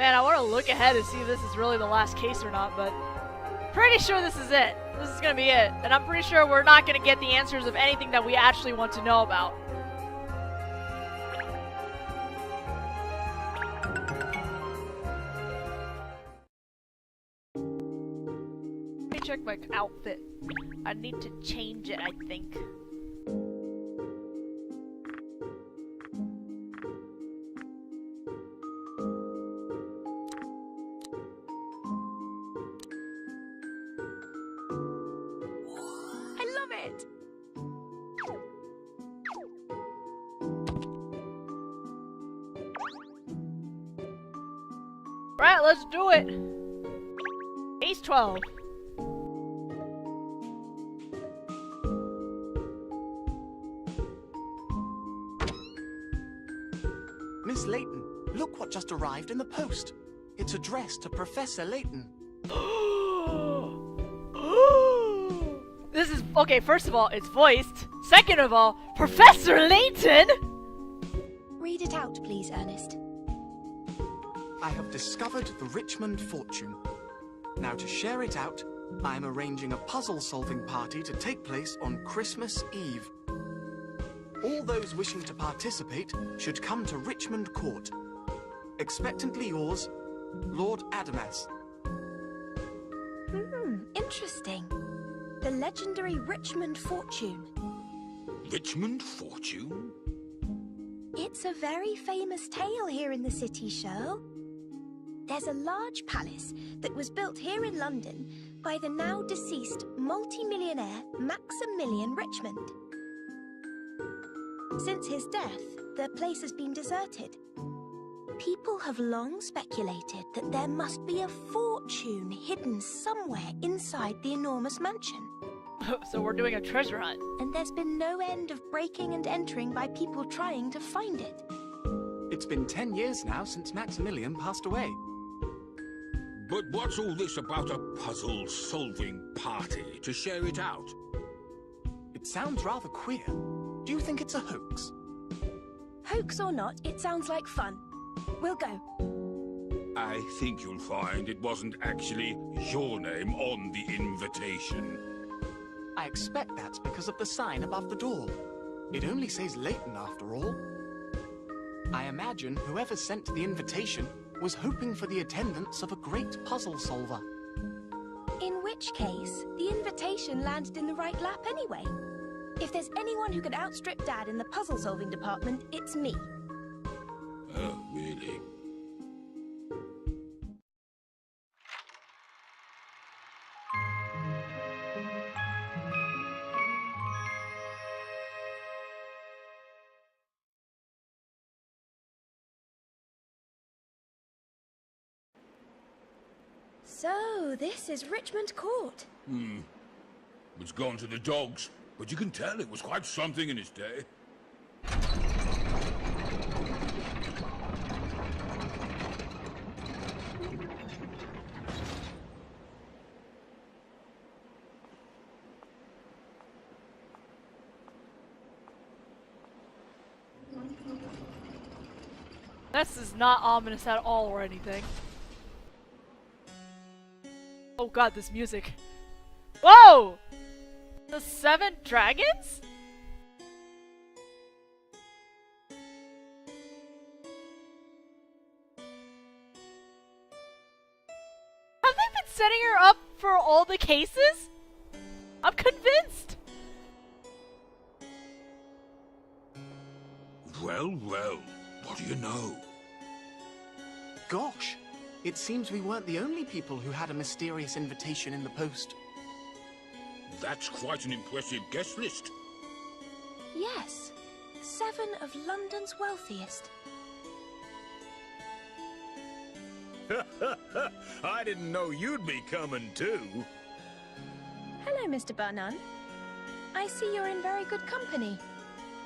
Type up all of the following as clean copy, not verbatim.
Man, I want to look ahead and see if this is really the last case or not, but pretty sure this is it. This is gonna be it. And I'm pretty sure we're not gonna get the answers of anything that we actually want to know about. Let me check my outfit. I need to change it, I think. Right, let's do it! Ace 12. Miss Layton, look what just arrived in the post. It's addressed to Professor Layton. This is... Okay, first of all, it's voiced. Second of all, Professor Layton! Read it out, please, Ernest. I have discovered the Richmond fortune. Now to share it out, I am arranging a puzzle-solving party to take place on Christmas Eve. All those wishing to participate should come to Richmond Court. Expectantly yours, Lord Adamas. Interesting. The legendary Richmond fortune. Richmond fortune? It's a very famous tale here in the city, Shirl. There's a large palace that was built here in London by the now deceased multi-millionaire Maximilian Richmond. Since his death, the place has been deserted. People have long speculated that there must be a fortune hidden somewhere inside the enormous mansion. So we're doing a treasure hunt. And there's been no end of breaking and entering by people trying to find it. It's been 10 years now since Maximilian passed away. But what's all this about a puzzle-solving party to share it out? It sounds rather queer. Do you think it's a hoax? Hoax or not, it sounds like fun. We'll go. I think you'll find it wasn't actually your name on the invitation. I expect that's because of the sign above the door. It only says Layton after all. I imagine whoever sent the invitation was hoping for the attendance of a great puzzle solver. In which case, the invitation landed in the right lap anyway. If there's anyone who could outstrip Dad in the puzzle-solving department, it's me. Oh, really? So, this is Richmond Court. It's gone to the dogs, but you can tell it was quite something in its day. This is not ominous at all or anything. Oh god, this music. Whoa! The 7 dragons? Have they been setting her up for all the cases? I'm convinced! Well, what do you know? Gosh, it seems we weren't the only people who had a mysterious invitation in the post. That's quite an impressive guest list. Yes, 7 of London's wealthiest. I didn't know you'd be coming too. Hello, Mr. Barnum. I see you're in very good company.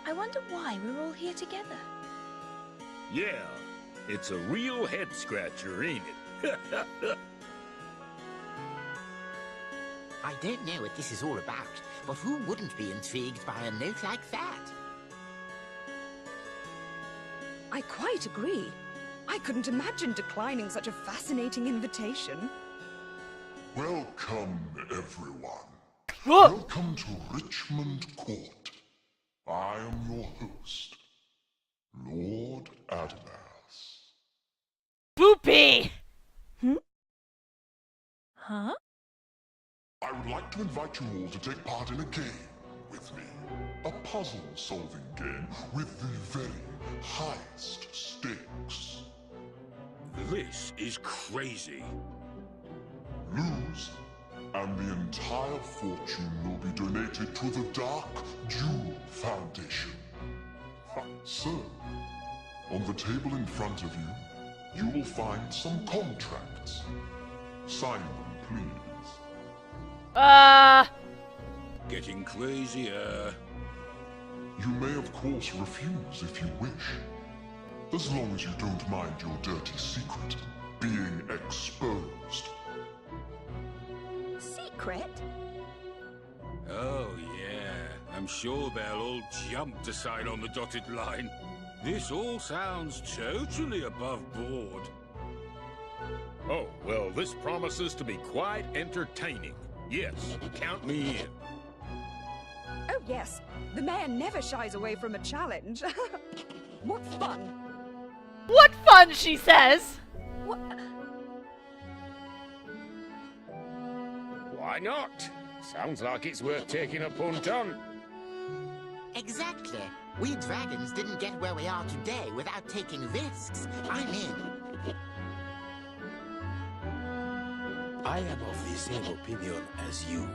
I wonder why we're all here together. Yeah, it's a real head-scratcher, ain't it? I don't know what this is all about, but who wouldn't be intrigued by a note like that? I quite agree. I couldn't imagine declining such a fascinating invitation. Welcome, everyone. Whoa! Welcome to Richmond Court. I am your host, Lord Adamas. Boopy! Huh? I would like to invite you all to take part in a game with me. A puzzle-solving game with the very highest stakes. This is crazy. Lose, and the entire fortune will be donated to the Dark Jewel Foundation. So, on the table in front of you, you will find some contracts. Sign them, please. Getting crazier. You may, of course, refuse if you wish. As long as you don't mind your dirty secret being exposed. Secret? Oh, yeah. I'm sure they'll all jump to sign on the dotted line. This all sounds totally above board. Oh, well, this promises to be quite entertaining. Yes, count me in. Oh yes, the mayor never shies away from a challenge. What fun! What fun, she says! What? Why not? Sounds like it's worth taking a punt on. Exactly. We dragons didn't get where we are today without taking risks. I'm in. I am of the same opinion as you.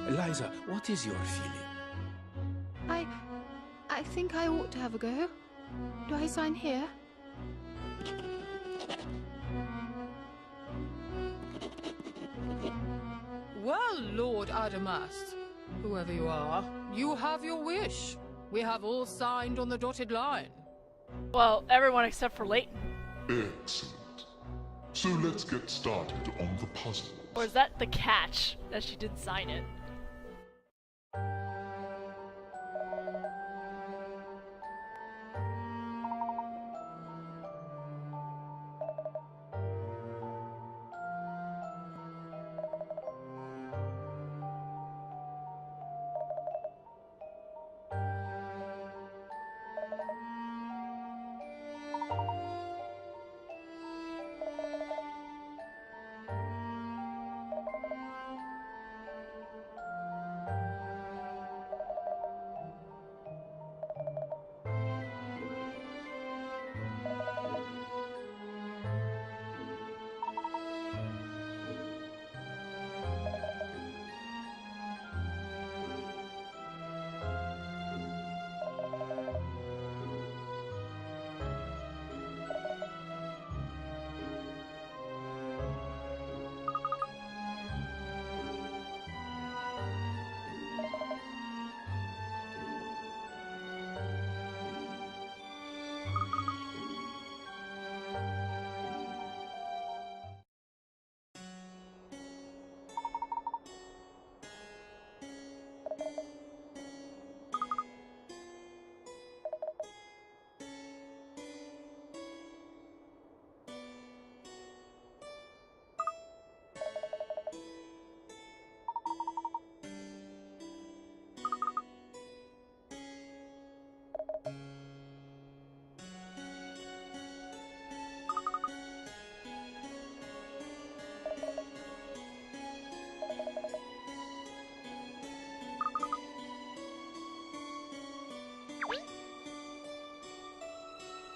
Eliza, what is your feeling? I think I ought to have a go. Do I sign here? Well, Lord Adamas, whoever you are, you have your wish. We have all signed on the dotted line. Well, everyone except for Layton. Excellent. So let's get started on the puzzle. Or is that the catch, that she did sign it?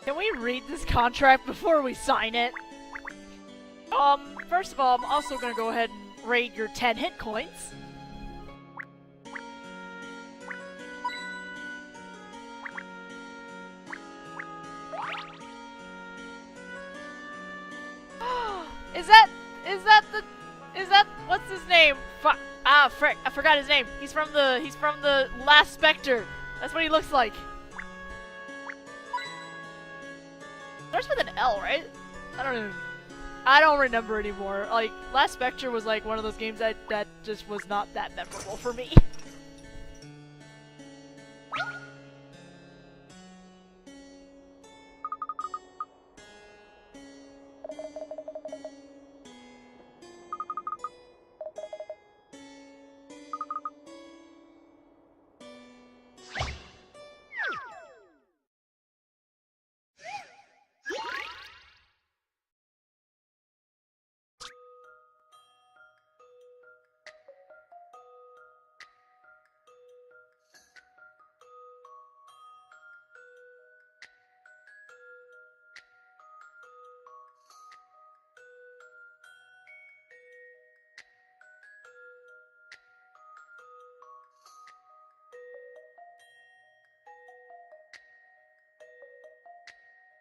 Can we read this contract before we sign it? First of all, I'm also gonna go ahead and raid your 10 hit coins. Is that, what's his name? Frick, I forgot his name. He's from the Last Spectre. That's what he looks like. Starts with an L, right? I don't remember anymore. Like, Last Spectre was like one of those games that just was not that memorable for me.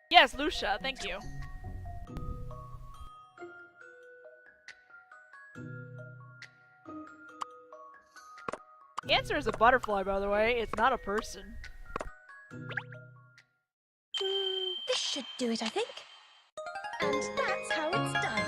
Yes, Lucia, thank you. The answer is a butterfly, by the way. It's not a person. This should do it, I think. And that's how it's done.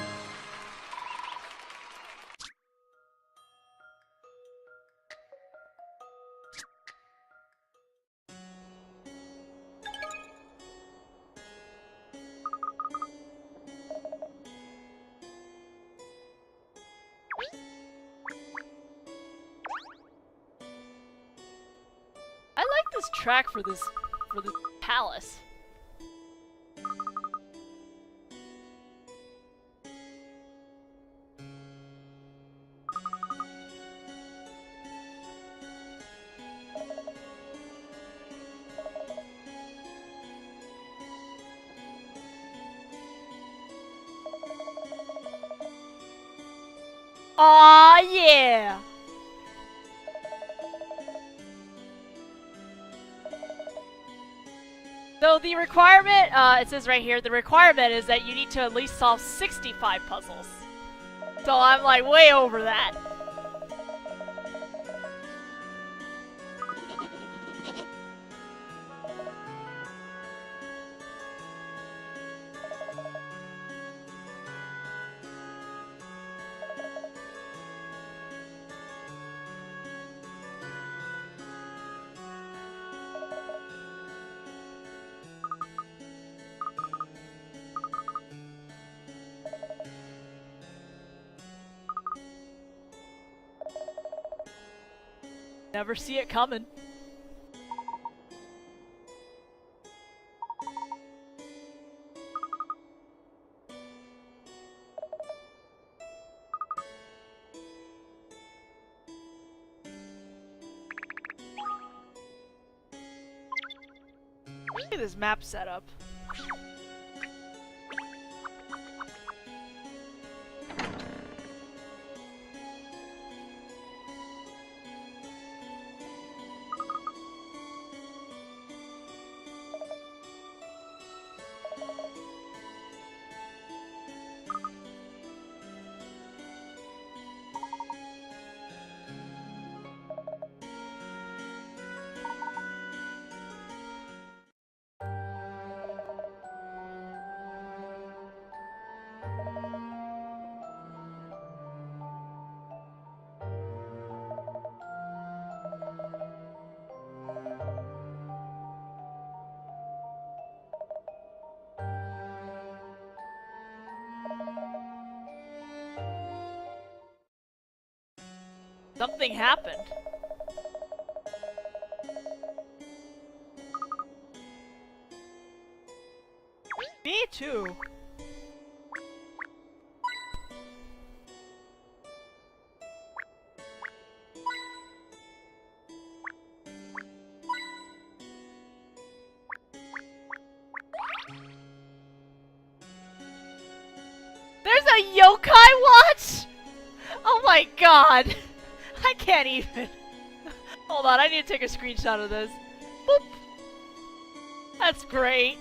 I like this track for this palace. Aw, yeah! So the requirement, it says right here, the requirement is that you need to at least solve 65 puzzles. So I'm like way over that. Never see it coming. Look at this map setup. Something happened. Me too. There's a yokai watch? Oh my god. I can't even. Hold on, I need to take a screenshot of this. Boop. That's great.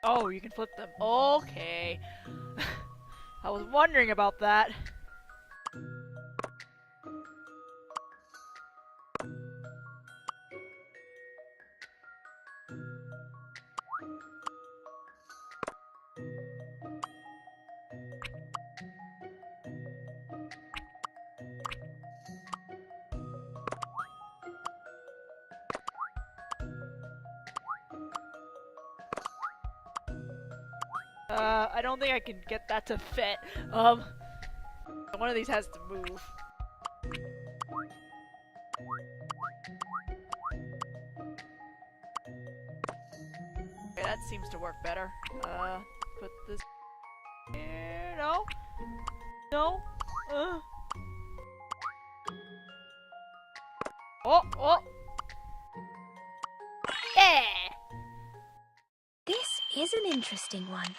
Oh, you can flip them. Okay. I was wondering about that. I don't think I can get that to fit. One of these has to move. Okay, that seems to work better. Put this here. No? No? Oh! Yeah! This is an interesting one.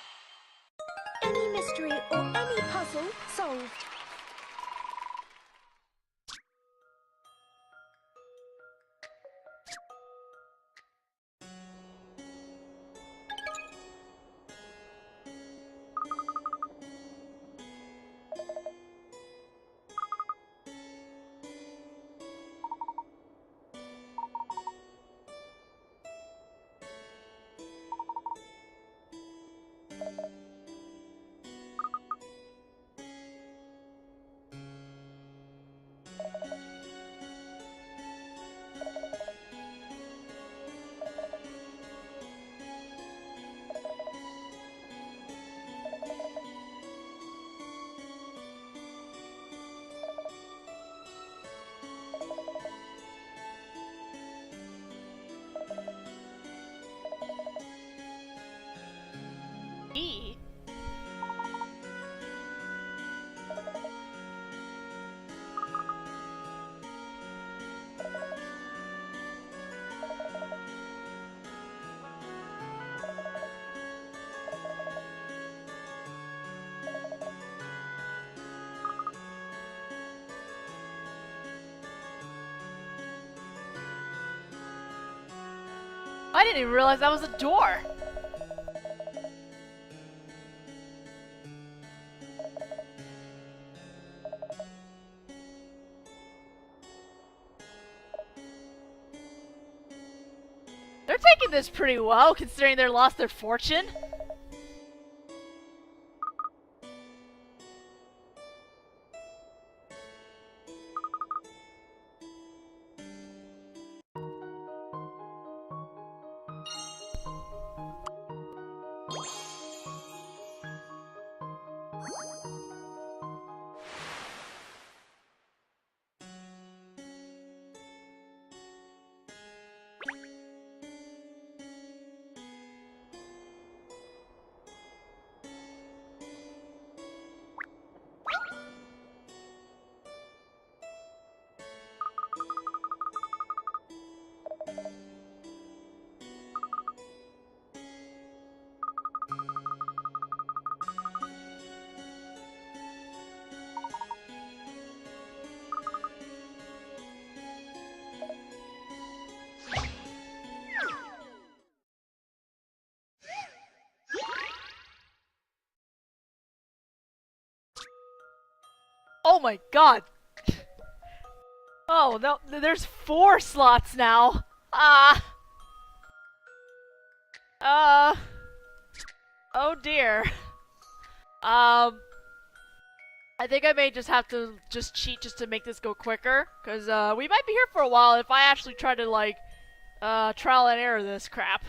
Any mystery or any puzzle solved. E? I didn't even realize that was a door! They're taking this pretty well, considering they lost their fortune. Oh my god! Oh, no, there's 4 slots now! Oh dear. I think I may just have to cheat just to make this go quicker, because, we might be here for a while if I actually try to, like, trial and error this crap.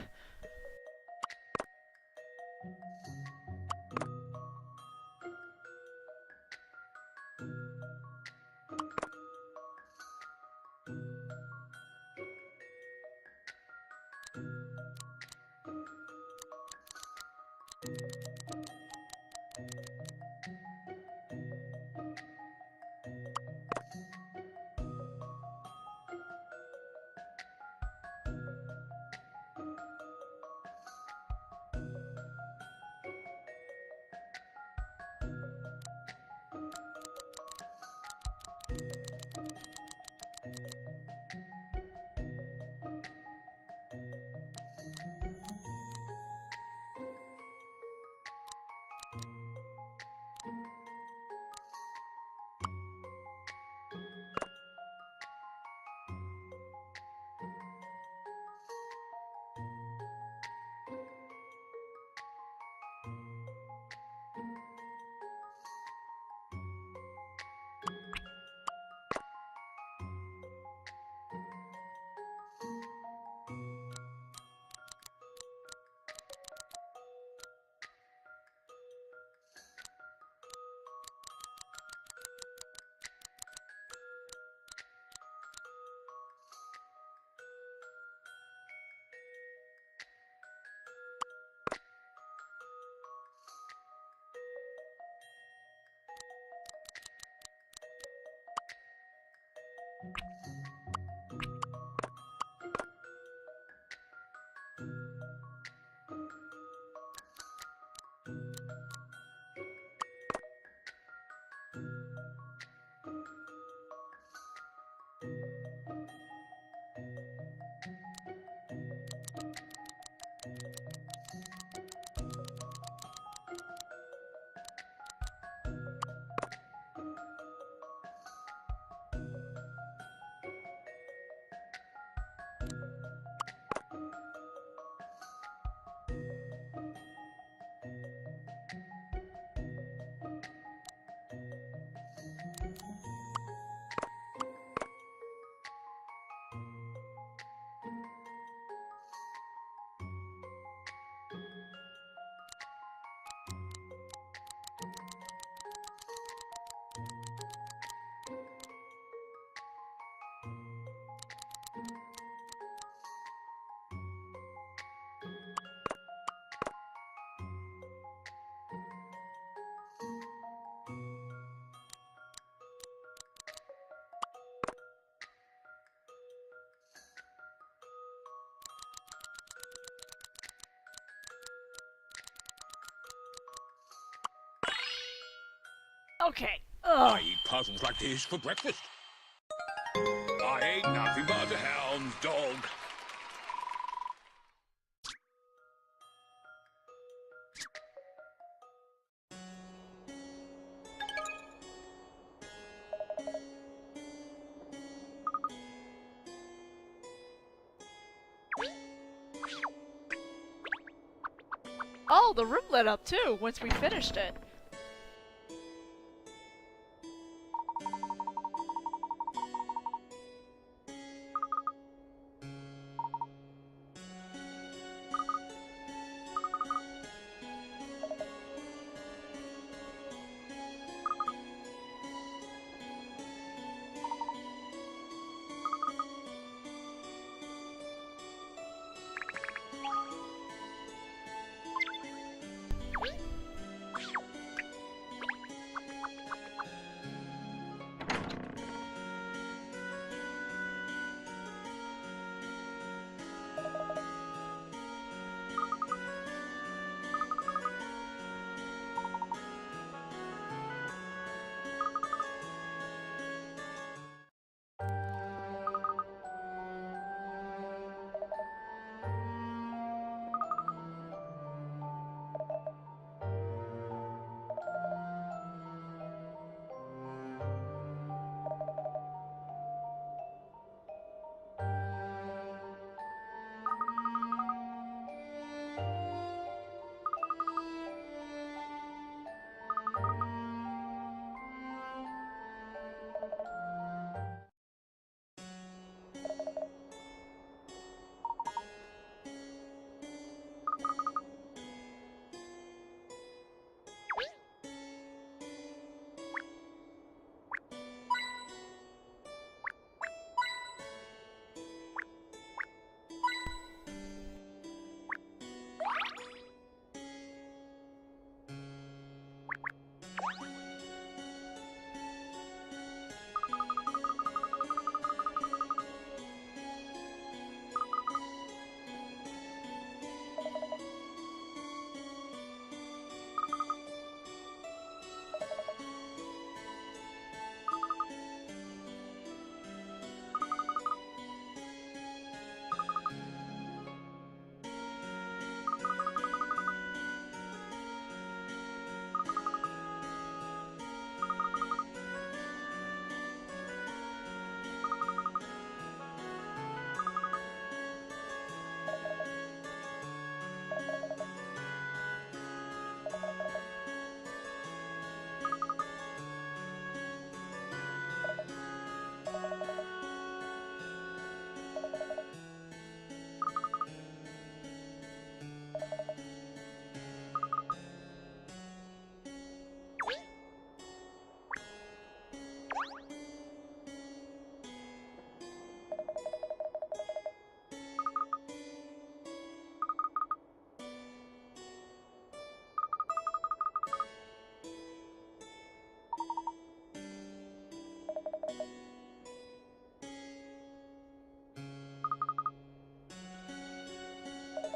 Okay. Ugh. I eat puzzles like this for breakfast. I ain't nothing but a hound's dog. Oh, the room lit up too once we finished it.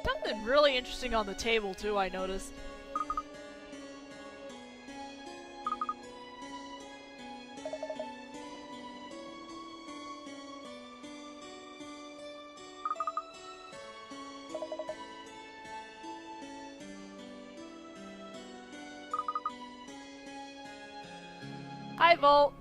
Something really interesting on the table too, I noticed. Hi, Volt.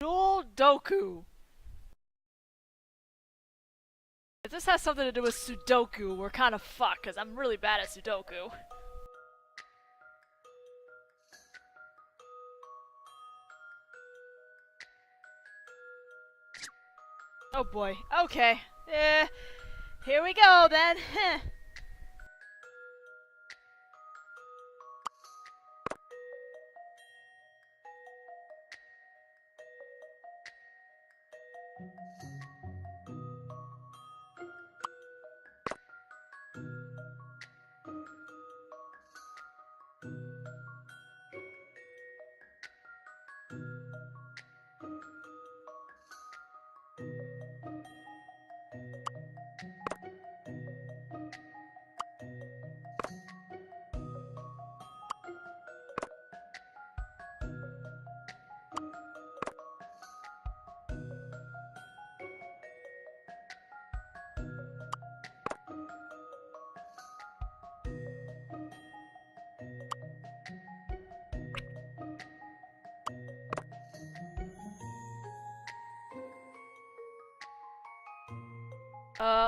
Dual Doku. If this has something to do with Sudoku, we're kind of fucked, because I'm really bad at Sudoku. Oh boy. Okay. Here we go then.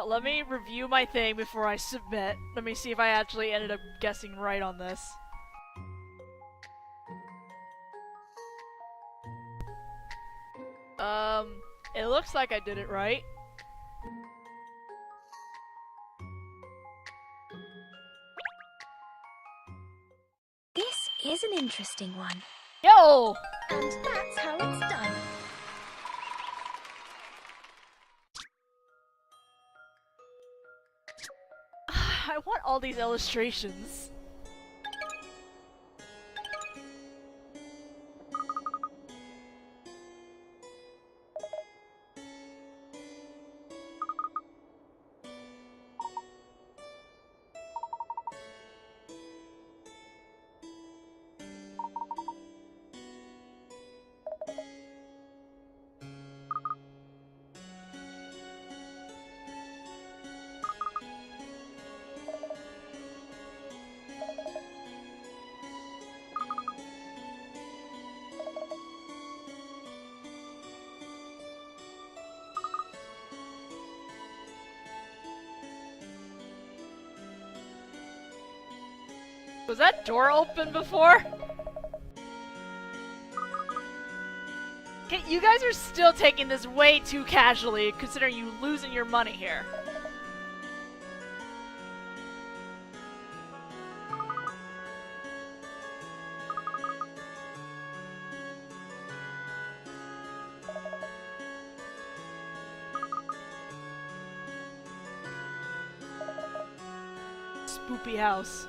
Let me review my thing before I submit. Let me see if I actually ended up guessing right on this. It looks like I did it right. This is an interesting one. Yo! And that's how it's done. I want all these illustrations. Was that door open before? Okay, you guys are still taking this way too casually, considering you losing your money here. Spoopy house.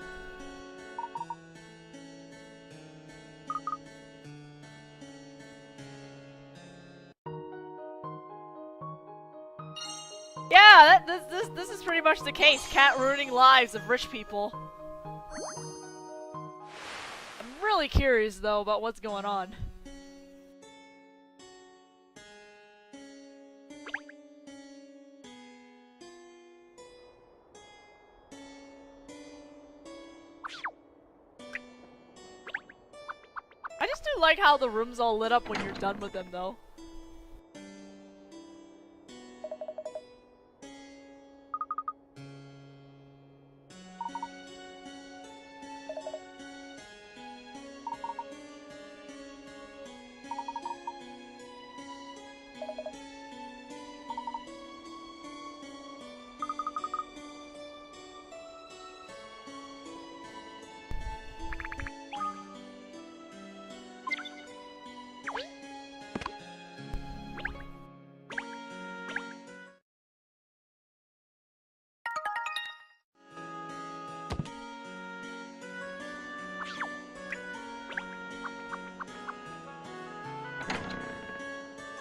Yeah, this is pretty much the case. Cat ruining lives of rich people. I'm really curious though about what's going on. I just do like how the room's all lit up when you're done with them though.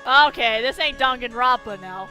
Okay, this ain't Danganronpa now.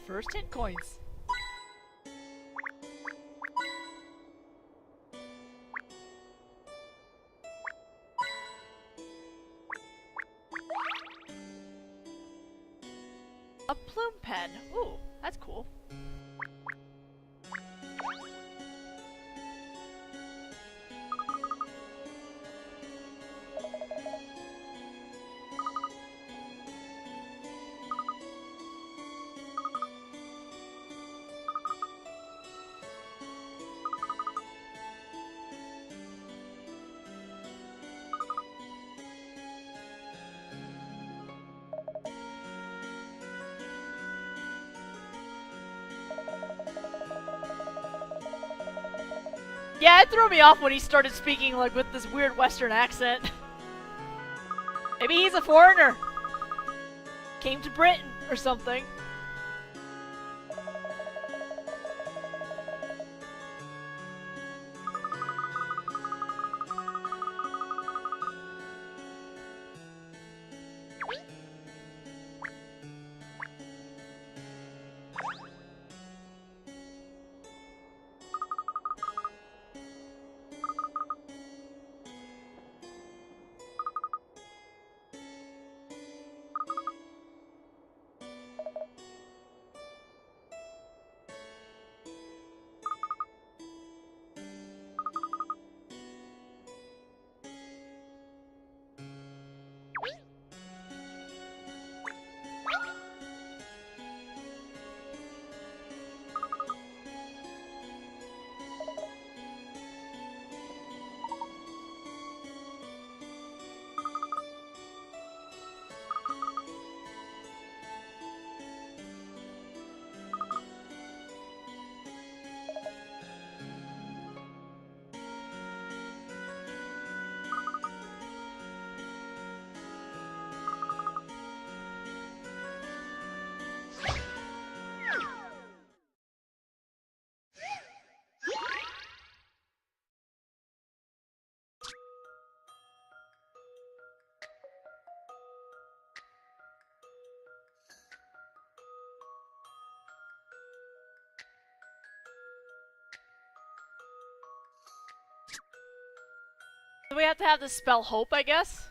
First hint coins. A plume pen. Ooh, that's cool. Yeah, it threw me off when he started speaking like with this weird Western accent. Maybe he's a foreigner. Came to Britain or something. Do we have to have this spell hope, I guess?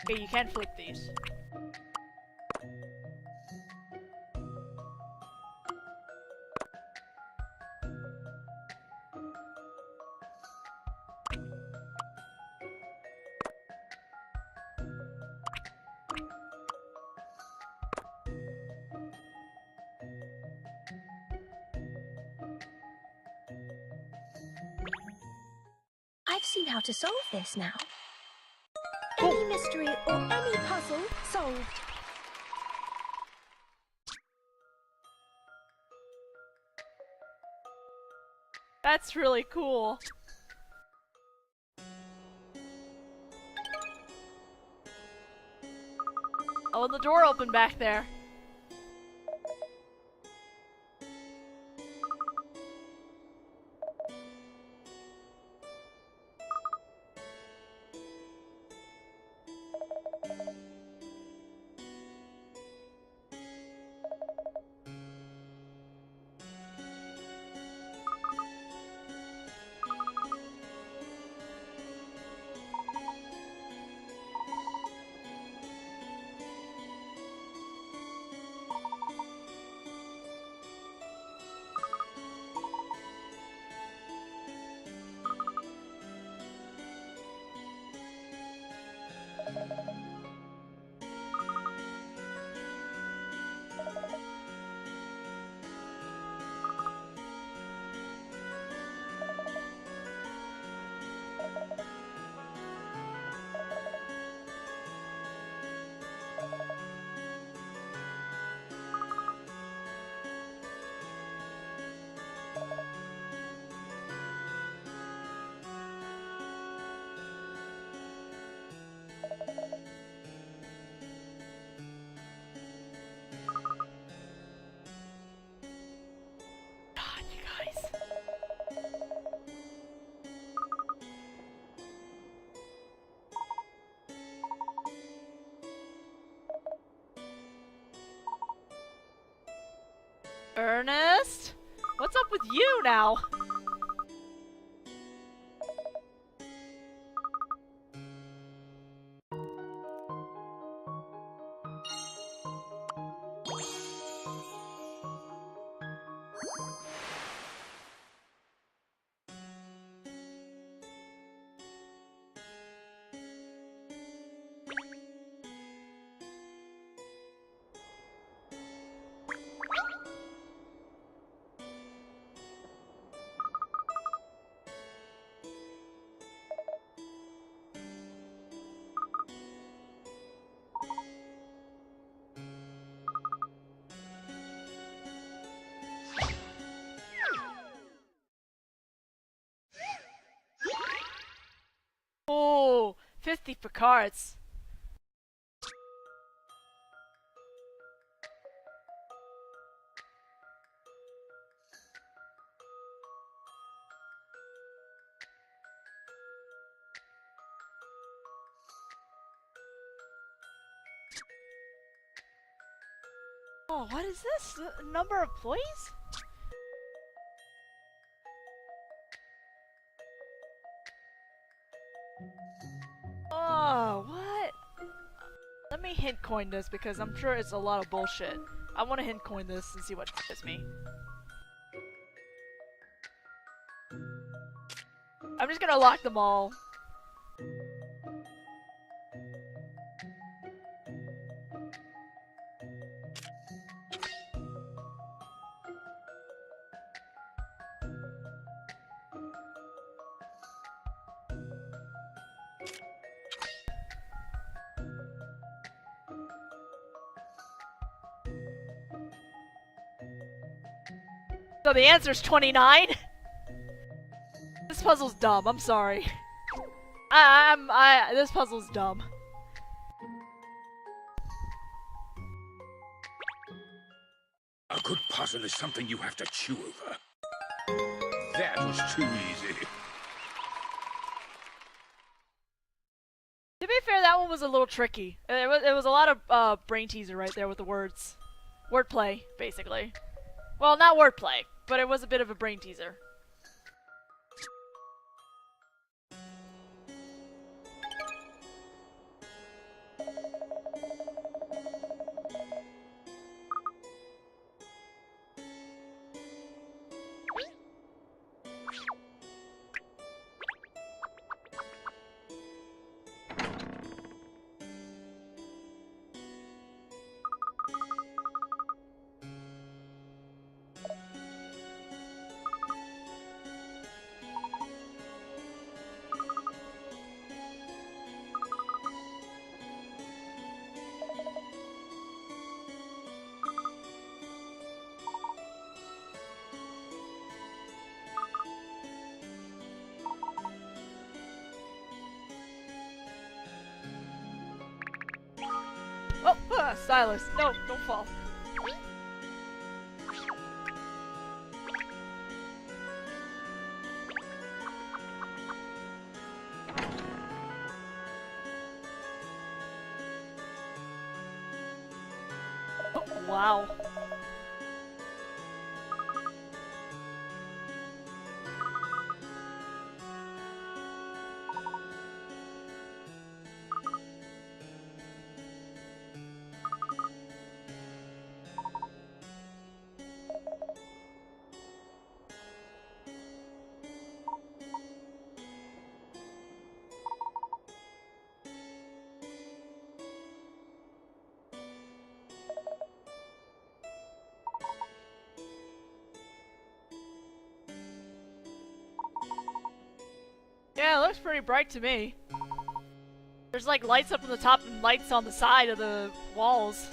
Okay, you can flip these. I've seen how to solve this now. Any mystery or any puzzle solved. That's really cool. Oh, and the door opened back there. Ernest? What's up with you now? Oh, 50 for cards. Oh, what is this? The number of employees? Oh, what? Let me hint coin this because I'm sure it's a lot of bullshit. I want to hint coin this and see what it gives me. I'm just gonna lock them all. So the answer's 29? This puzzle's dumb, I'm sorry. This puzzle's dumb. A good puzzle is something you have to chew over. That was too easy. To be fair, that one was a little tricky. It was a lot of brain teaser right there with the words. Wordplay, basically. Well, not wordplay, but it was a bit of a brain teaser. Oh, Silas, no, don't fall. Oh, wow. Yeah, it looks pretty bright to me. There's like lights up on the top and lights on the side of the walls.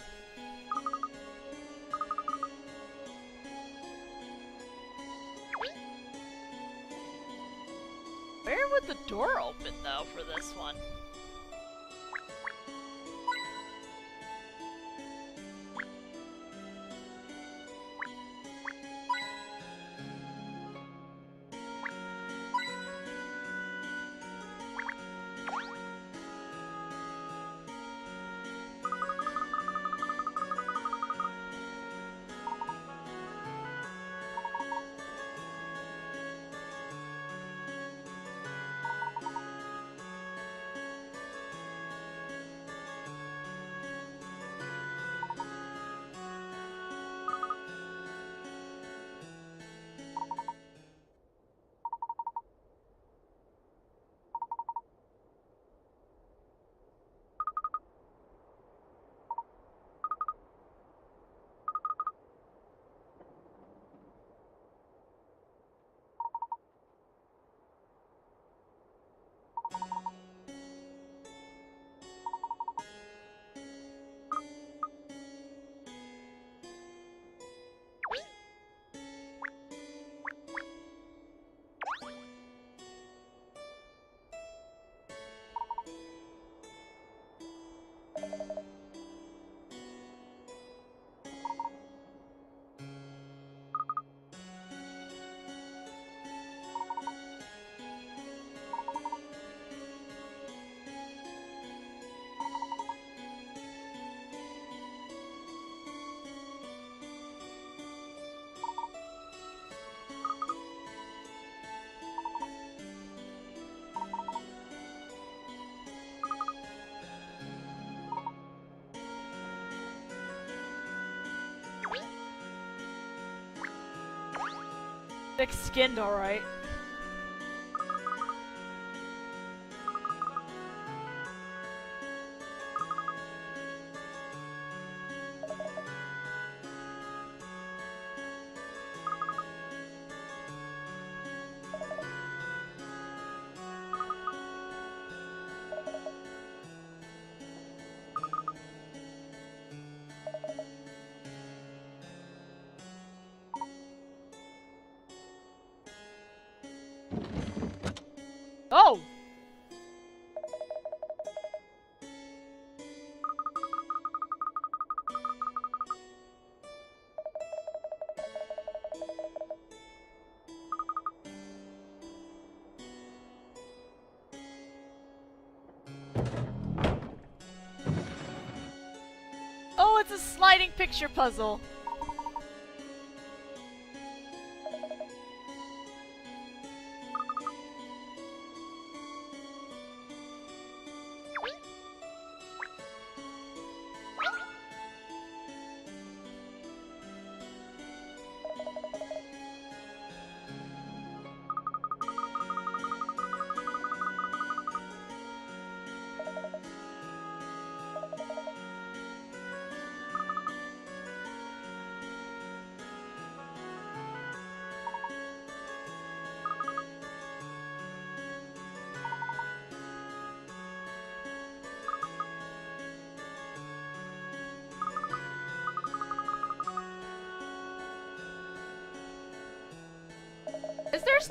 Where would the door open though for this one? Thick-skinned, alright. Oh! Oh, it's a sliding picture puzzle.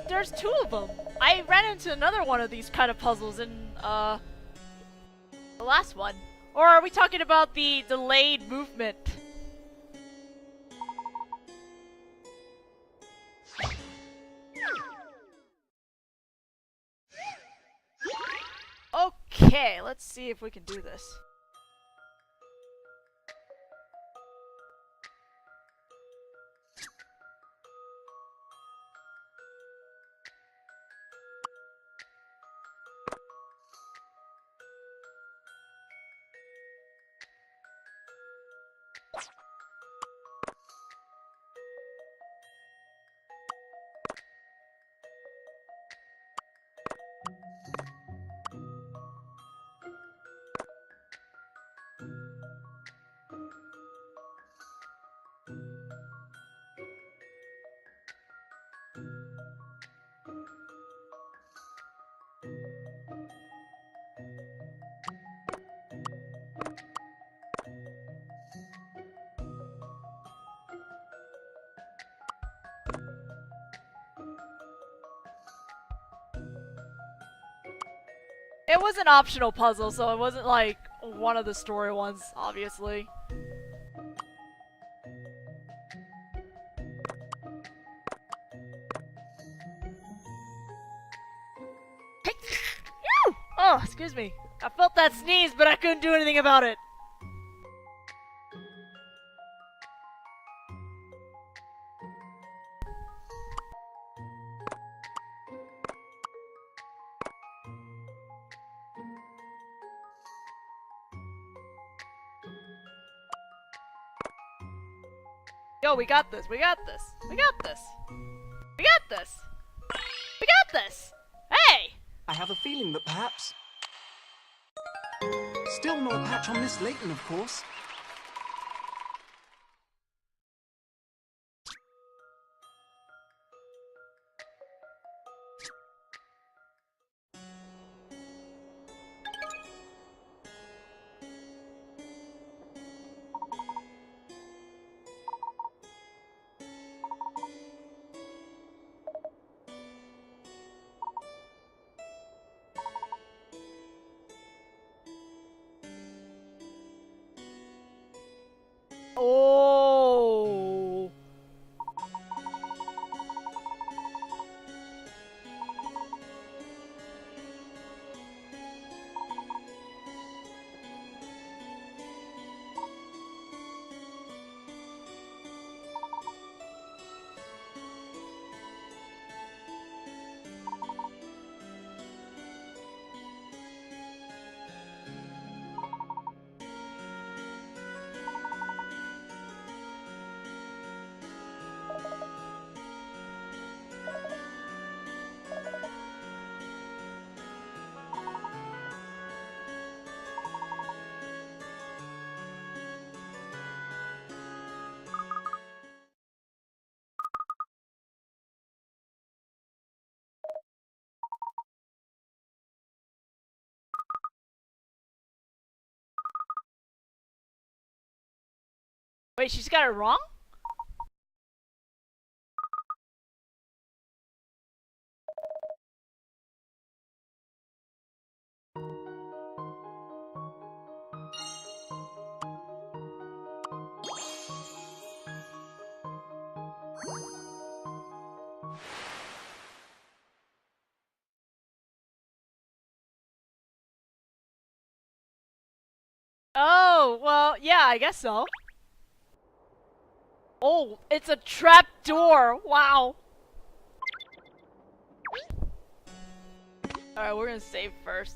There's two of them. I ran into another one of these kind of puzzles in the last one. Or are we talking about the delayed movement? Okay, let's see if we can do this. It was an optional puzzle, so it wasn't like one of the story ones, obviously. Oh, excuse me. I felt that sneeze, but I couldn't do anything about it. Yo, we got this, we got this, we got this, we got this, we got this! Hey! I have a feeling that perhaps... Still no patch on Miss Layton, of course. Oh! Wait, she's got it wrong? Oh, well, yeah, I guess so. Oh, it's a trap door. Wow. Alright, we're gonna save first.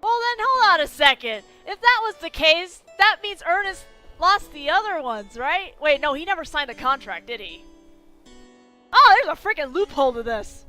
Well then, hold on a second. If that was the case, that means Ernest lost the other ones, right? Wait, no, he never signed a contract, did he? Oh, there's a freaking loophole to this.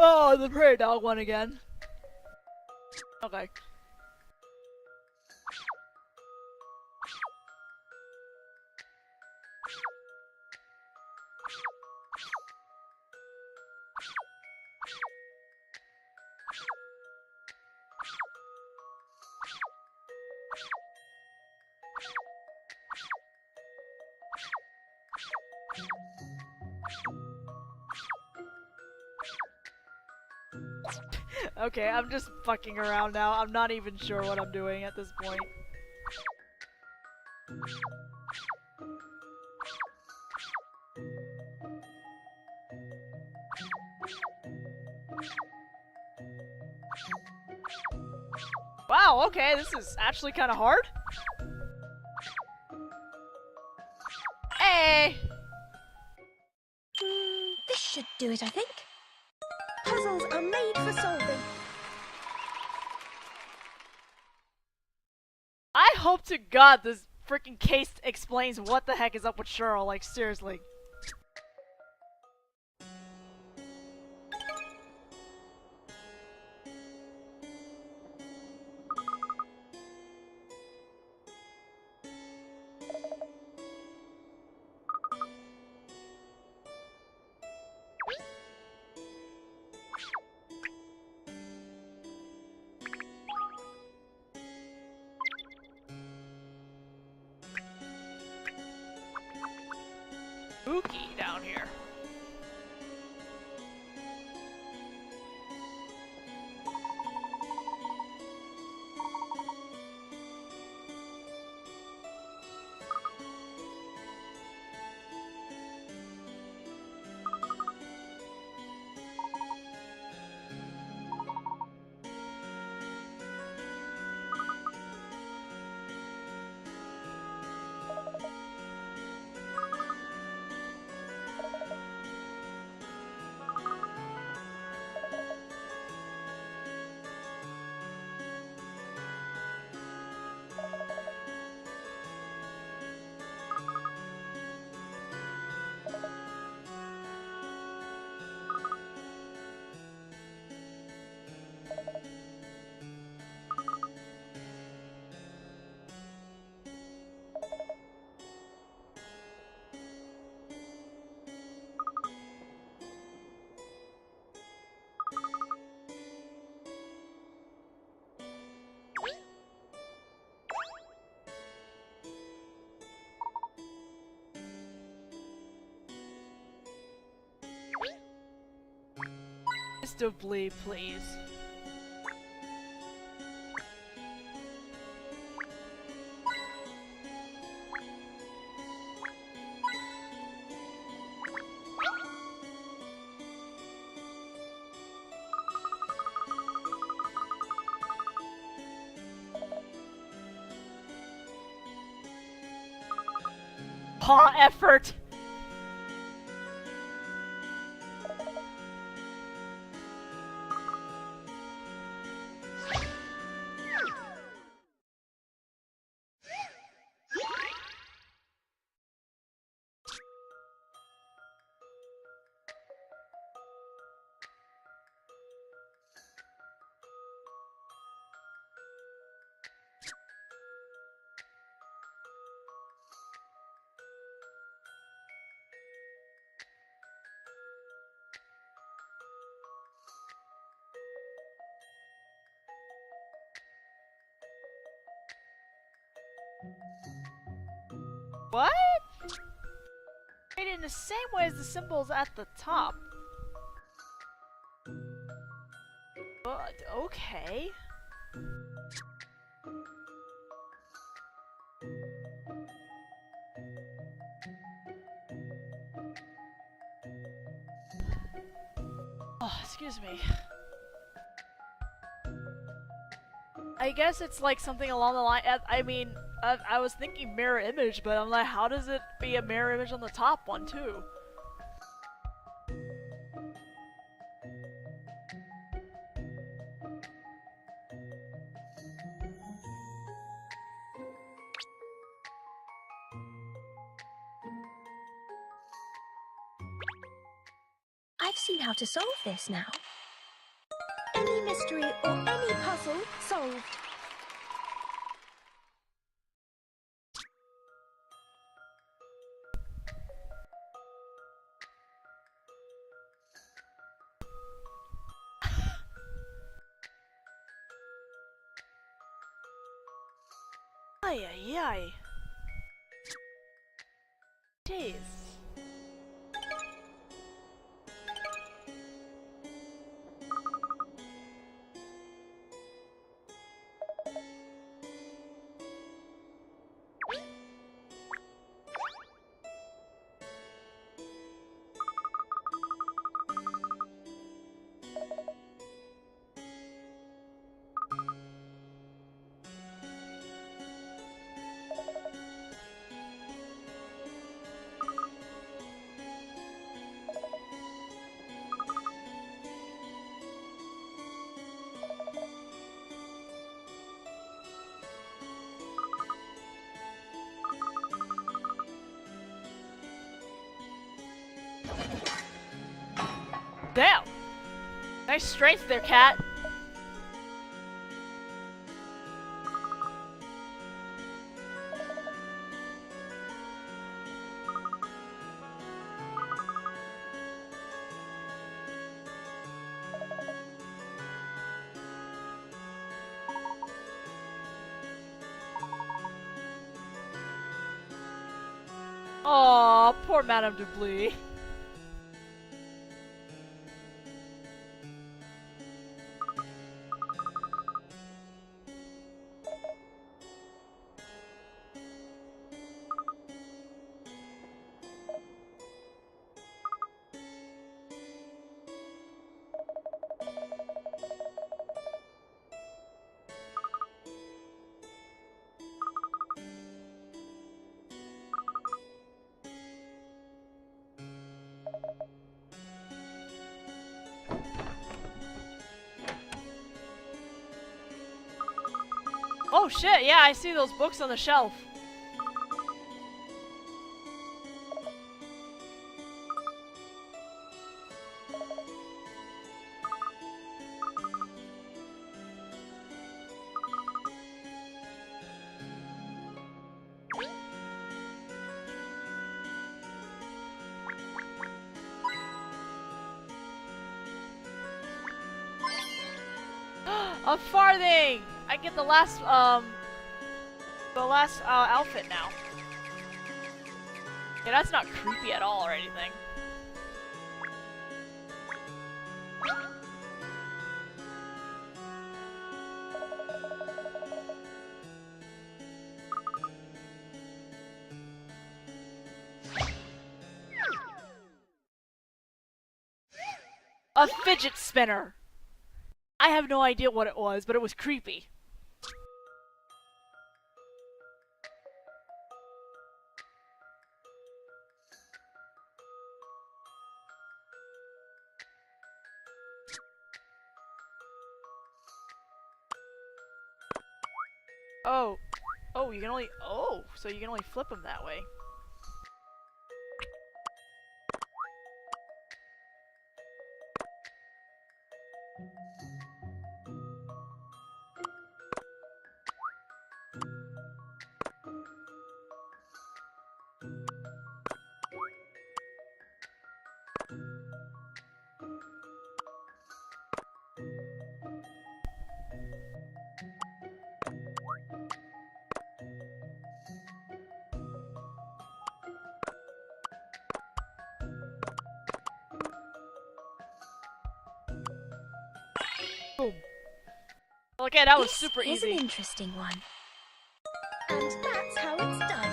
Oh, the prairie dog won again. Okay. Okay, I'm just fucking around now. I'm not even sure what I'm doing at this point. Wow, okay, this is actually kind of hard. Hey! This should do it, I think. Puzzles are made for solving. I hope to God this freaking case explains what the heck is up with Cheryl, like seriously. Spooky down here. Mr. Blee, please. Paw effort! What? Created in the same way as the symbols at the top. But, okay. Oh, excuse me. I guess it's like something along the line. I mean, I was thinking mirror image, but I'm like, how does it be a mirror image on the top one too? I've seen how to solve this now. Any mystery or any puzzle solved. Ay ay ay. Jeez. Damn! Nice strength there, cat. Aw, poor Madame Dublis. Oh shit, yeah, I see those books on the shelf. A farthing! I get the last outfit now. Yeah, that's not creepy at all or anything. A fidget spinner! I have no idea what it was, but it was creepy. Oh. Oh, you can only... Oh, so you can only flip them that way. Boom. Okay, that was This super is easy. an interesting one. And that's how it's done.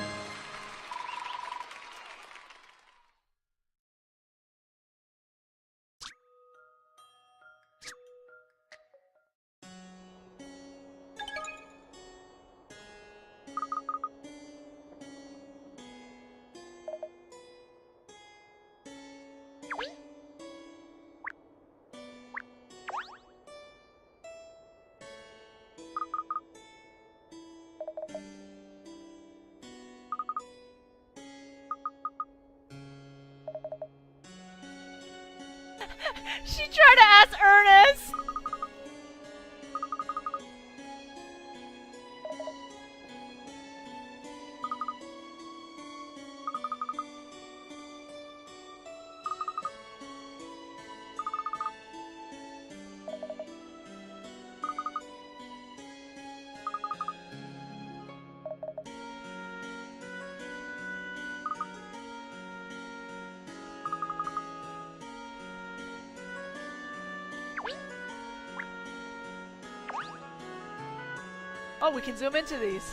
She tried to ask Ernest! Oh, we can zoom into these.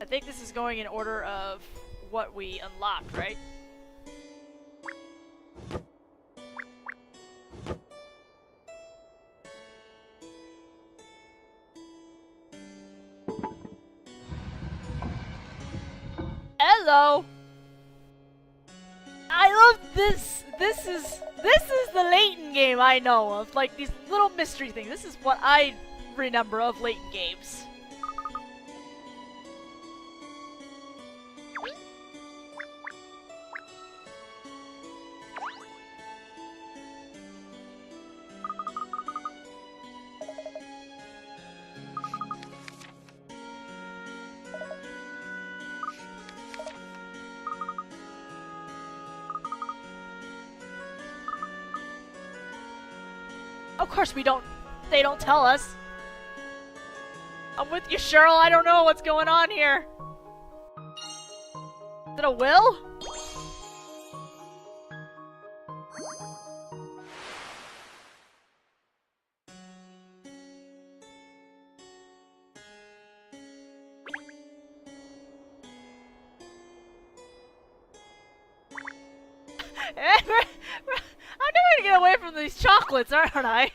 I think this is going in order of what we unlocked, right? Hello! I love this! This is the Layton game I know of. Like, these little mystery things. This is what I remember of Layton games. Of course we don't, they don't tell us. I'm with you, Cheryl, I don't know what's going on here. Is it a will? I'm never gonna get away from these chocolates, aren't I?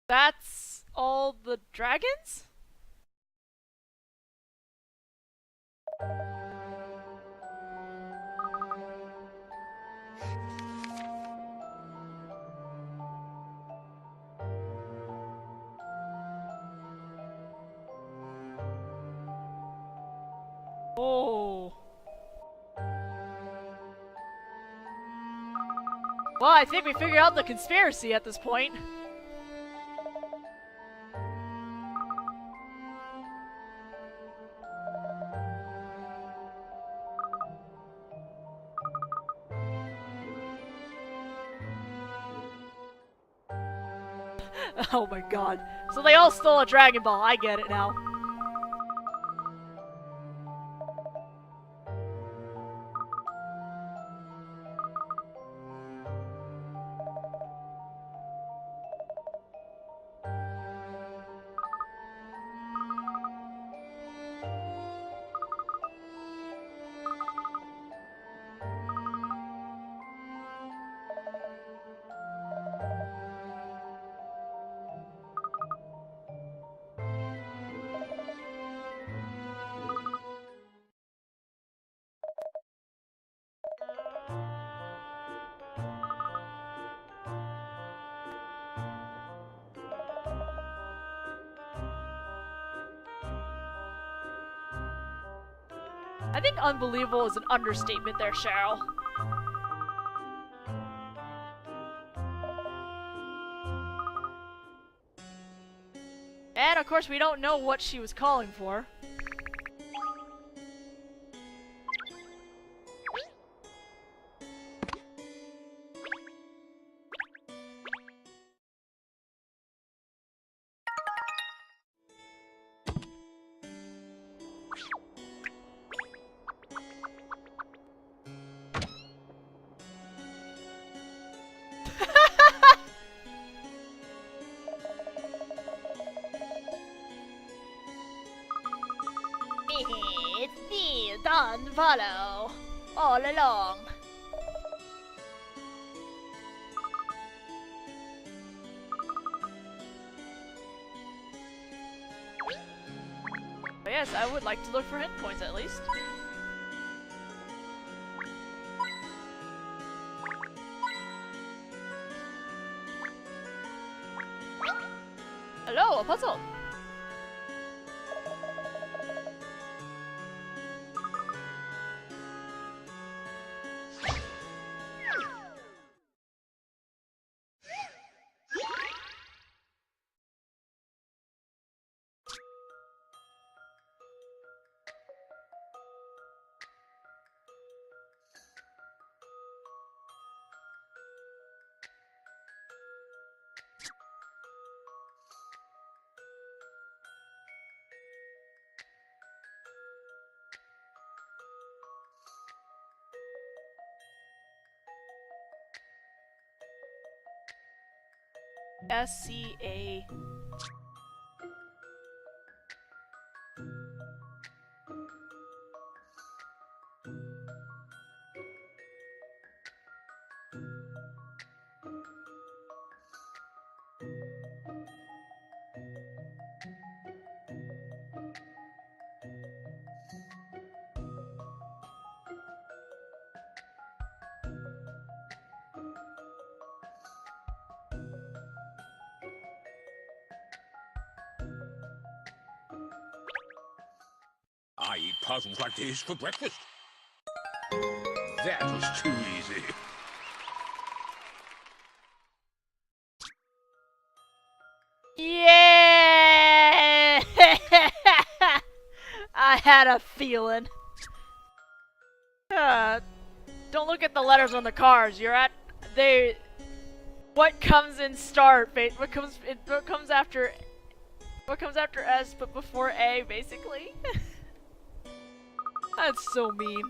That's all the dragons? Oh. Well, I think we figured out the conspiracy at this point. Oh my god. So they all stole a Dragon Ball. I get it now. I think unbelievable is an understatement there, Cheryl. And of course we don't know what she was calling for. It's me, Don Follow, all along. But yes, I would like to look for hit points at least. Hello, a puzzle! SCA. I eat puzzles like this for breakfast. That was too easy. Yeah! I had a feeling. Don't look at the letters on the cars. You're at they. What comes in start? What comes after? What comes after S but before A? Basically. That's so mean.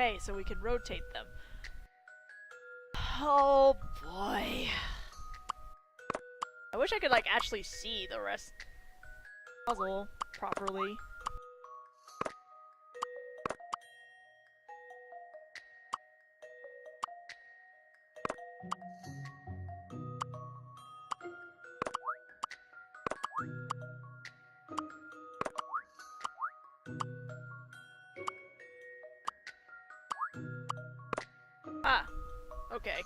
Okay, so we can rotate them. Oh boy. I wish I could like actually see the rest puzzle properly. Ah, okay.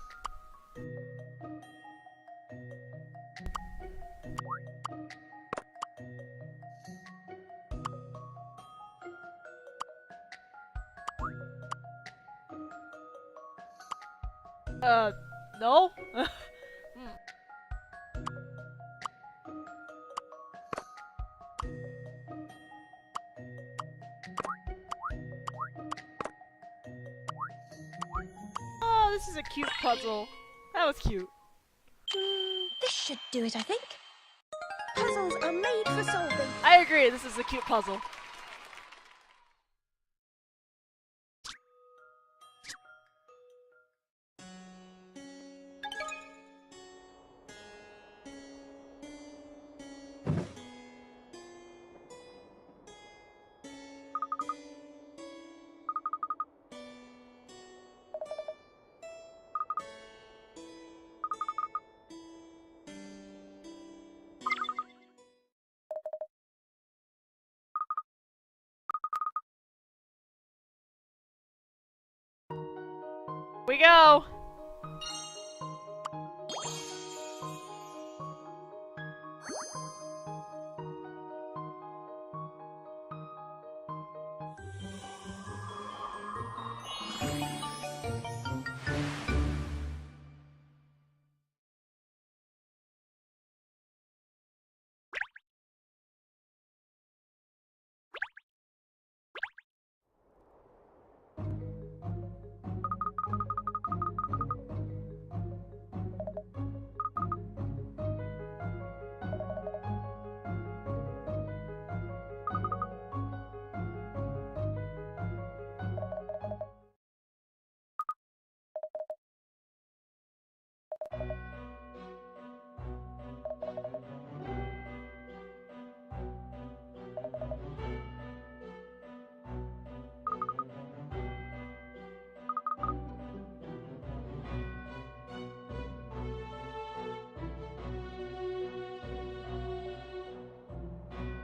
No? Oh, this is a cute puzzle. That was cute. This should do it, I think. Puzzles are made for solving. I agree, this is a cute puzzle. We go!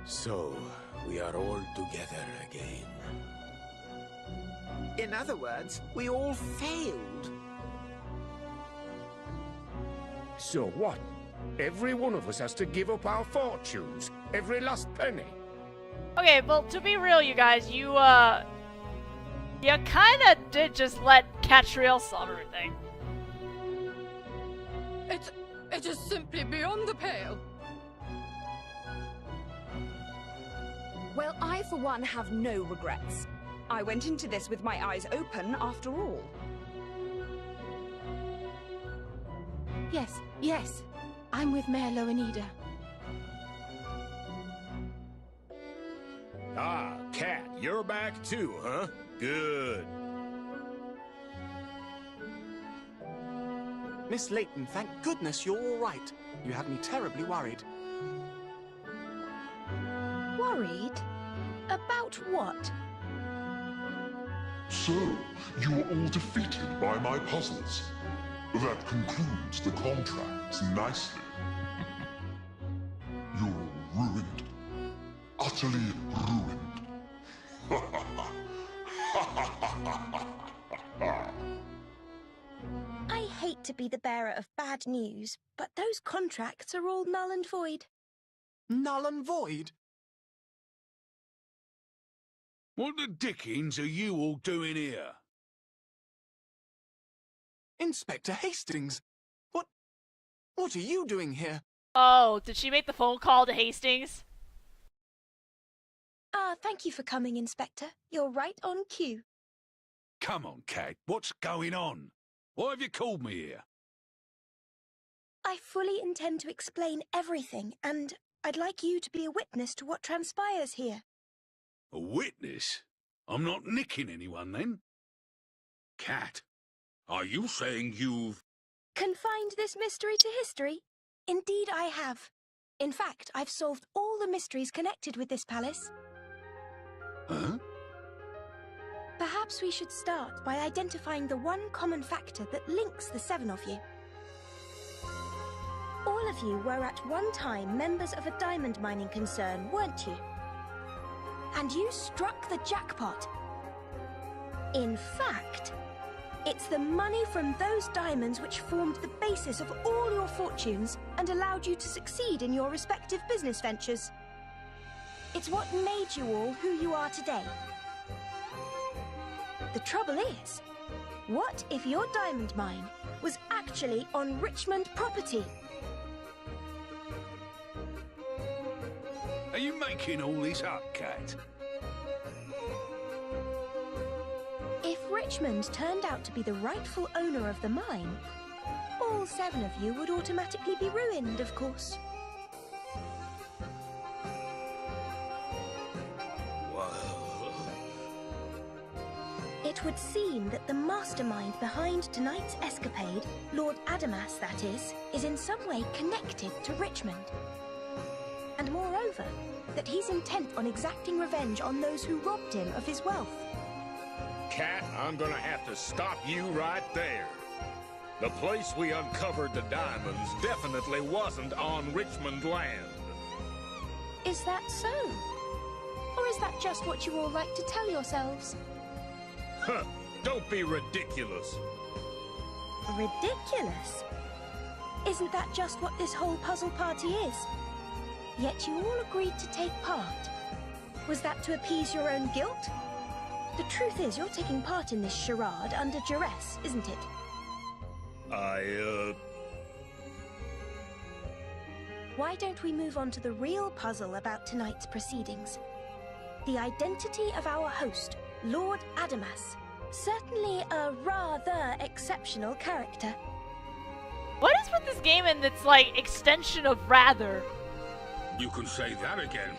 So, we are all together again. In other words, we all failed. So what? Every one of us has to give up our fortunes? Every last penny? Okay, well, to be real, you guys, you kinda did just let Katrielle solve everything. It is simply beyond the pale. Well, I for one have no regrets. I went into this with my eyes open after all. Yes. I'm with Mayor Loanida. Ah, Kat, you're back too, huh? Good. Miss Layton, thank goodness you're all right. You had me terribly worried. Worried? About what? So, you were all defeated by my puzzles. That concludes the contracts nicely. You're all ruined. Utterly ruined. I hate to be the bearer of bad news, but those contracts are all null and void. Null and void? What the dickens are you all doing here? Inspector Hastings! What are you doing here? Oh, did she make the phone call to Hastings? Thank you for coming, Inspector. You're right on cue. Come on, Kat, what's going on? Why have you called me here? I fully intend to explain everything, and I'd like you to be a witness to what transpires here. A witness? I'm not nicking anyone, then? Kat, are you saying you've... Confined this mystery to history? Indeed I have. In fact, I've solved all the mysteries connected with this palace. Huh? Perhaps we should start by identifying the one common factor that links the seven of you. All of you were at one time members of a diamond mining concern, weren't you? And you struck the jackpot. In fact, it's the money from those diamonds which formed the basis of all your fortunes and allowed you to succeed in your respective business ventures. It's what made you all who you are today. The trouble is, what if your diamond mine was actually on Richmond property? Are you making all this up, Kat? If Richmond turned out to be the rightful owner of the mine, all 7 of you would automatically be ruined, of course. It would seem that the mastermind behind tonight's escapade, Lord Adamas that is in some way connected to Richmond. And moreover, that he's intent on exacting revenge on those who robbed him of his wealth. Cat, I'm gonna have to stop you right there. The place we uncovered the diamonds definitely wasn't on Richmond land. Is that so? Or is that just what you all like to tell yourselves? Huh, don't be ridiculous. Ridiculous? Isn't that just what this whole puzzle party is? Yet you all agreed to take part. Was that to appease your own guilt? The truth is, you're taking part in this charade under duress, isn't it? Why don't we move on to the real puzzle about tonight's proceedings? The identity of our host, Lord Adamas. Certainly a rather exceptional character. What is with this game and its, like, extension of rather? You can say that again.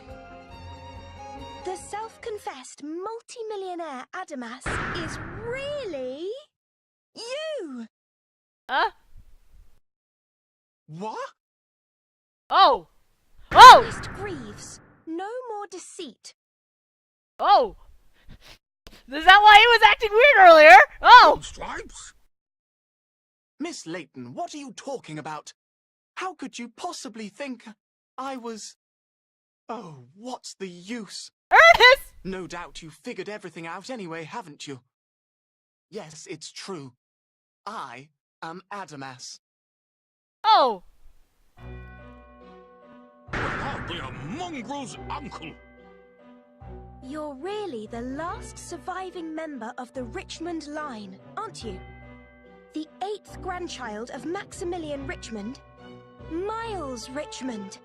The self-confessed multi-millionaire Adamas is really... you! Huh? What? Oh! Oh! Mr. Greaves, no more deceit. Oh! Is that why he was acting weird earlier? Oh! Stripes? Miss Layton, what are you talking about? How could you possibly think I was... Oh, what's the use? Ernest! No doubt you figured everything out anyway, haven't you? Yes, it's true. I am Adamas. Oh! I'll be a mongrel's uncle. You're really the last surviving member of the Richmond line, aren't you? The 8th grandchild of Maximilian Richmond, Miles Richmond.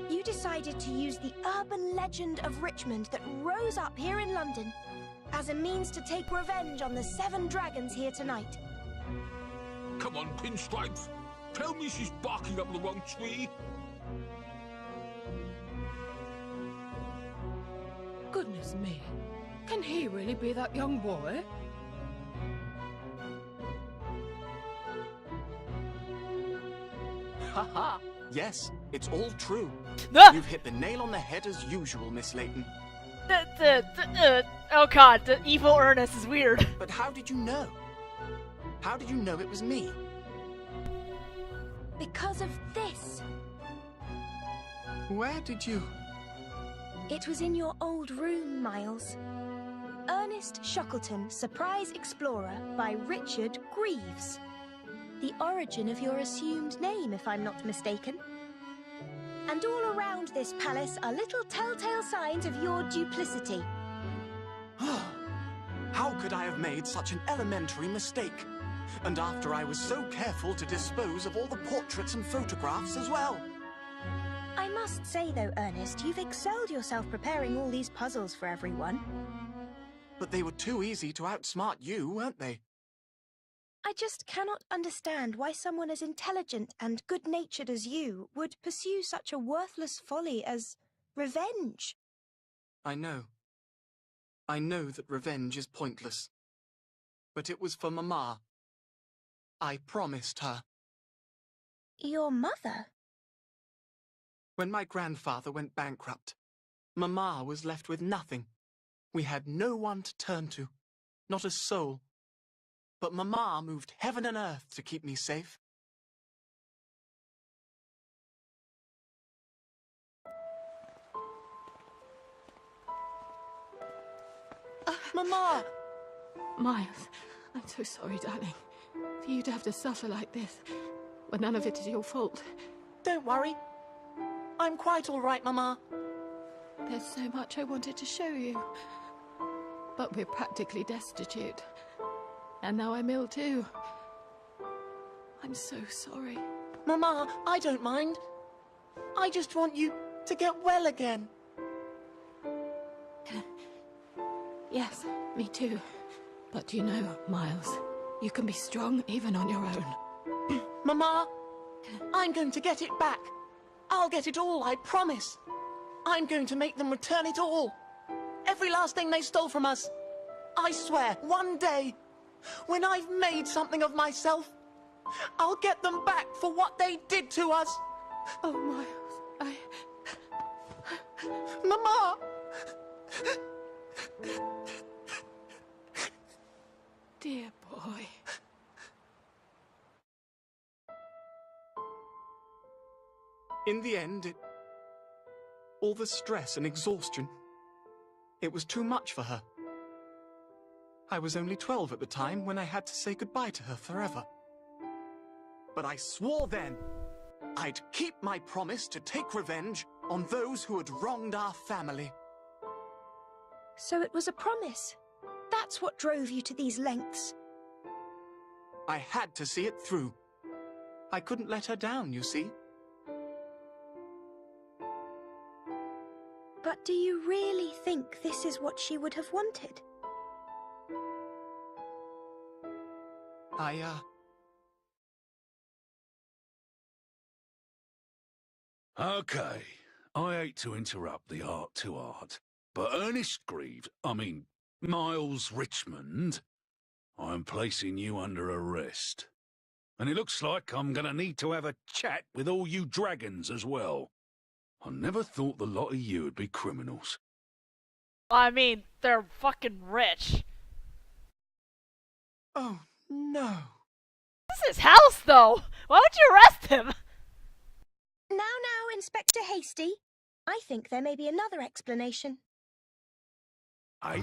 You decided to use the urban legend of Richmond that rose up here in London as a means to take revenge on the 7 dragons here tonight. Come on, Pinstripes. Tell me she's barking up the wrong tree. Goodness me. Can he really be that young boy? Haha. Yes, it's all true. Ah! You've hit the nail on the head as usual, Miss Layton. Oh god, the evil Ernest is weird. But how did you know? How did you know it was me? Because of this. Where did you... It was in your old room, Miles. Ernest Shackleton, Surprise Explorer by Richard Greaves. The origin of your assumed name, if I'm not mistaken. And all around this palace are little telltale signs of your duplicity. How could I have made such an elementary mistake? And after I was so careful to dispose of all the portraits and photographs as well. I must say, though, Ernest, you've excelled yourself preparing all these puzzles for everyone. But they were too easy to outsmart you, weren't they? I just cannot understand why someone as intelligent and good-natured as you would pursue such a worthless folly as revenge. I know. I know that revenge is pointless. But it was for Mama. I promised her. Your mother? When my grandfather went bankrupt, Mama was left with nothing. We had no one to turn to, not a soul. But Mama moved heaven and earth to keep me safe. Mama! Miles, I'm so sorry, darling. For you to have to suffer like this, when none of it is your fault. Don't worry. I'm quite all right, Mama. There's so much I wanted to show you. But we're practically destitute. And now I'm ill too. I'm so sorry. Mama, I don't mind. I just want you to get well again. Yes, me too. But you know, Miles, you can be strong even on your own. Mama, I'm going to get it back. I'll get it all, I promise. I'm going to make them return it all. Every last thing they stole from us. I swear, one day, when I've made something of myself, I'll get them back for what they did to us. Oh, Miles, Mama! Dear boy. In the end, all the stress and exhaustion, it was too much for her. I was only 12 at the time when I had to say goodbye to her forever. But I swore then I'd keep my promise to take revenge on those who had wronged our family. So it was a promise. That's what drove you to these lengths. I had to see it through. I couldn't let her down, you see. But do you really think this is what she would have wanted? Okay, I hate to interrupt the art-to-art, but Ernest Greaves, Miles Richmond, I'm placing you under arrest. And it looks like I'm gonna need to have a chat with all you dragons as well. I never thought the lot of you would be criminals. I mean, they're fucking rich. Oh, no. This is his house, though. Why would you arrest him? Now, Inspector Hasty. I think there may be another explanation. Eh?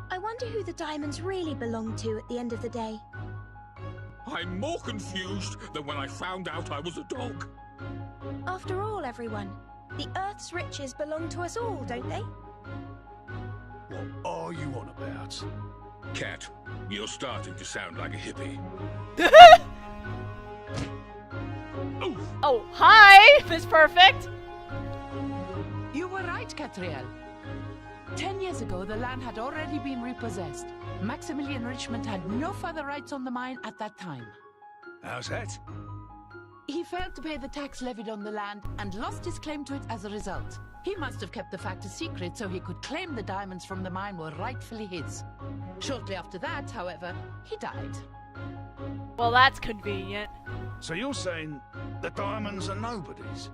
I wonder who the diamonds really belong to at the end of the day. I'm more confused than when I found out I was a dog. After all, everyone, the Earth's riches belong to us all, don't they? What are you on about? Cat, you're starting to sound like a hippie. Oh, hi, Miss Perfect. You were right, Katrielle. 10 years ago, the land had already been repossessed. Maximilian Richmond had no further rights on the mine at that time. How's that? He failed to pay the tax levied on the land and lost his claim to it as a result. He must have kept the fact a secret so he could claim the diamonds from the mine were rightfully his. Shortly after that, however, he died. Well, that's convenient. So you're saying the diamonds are nobody's?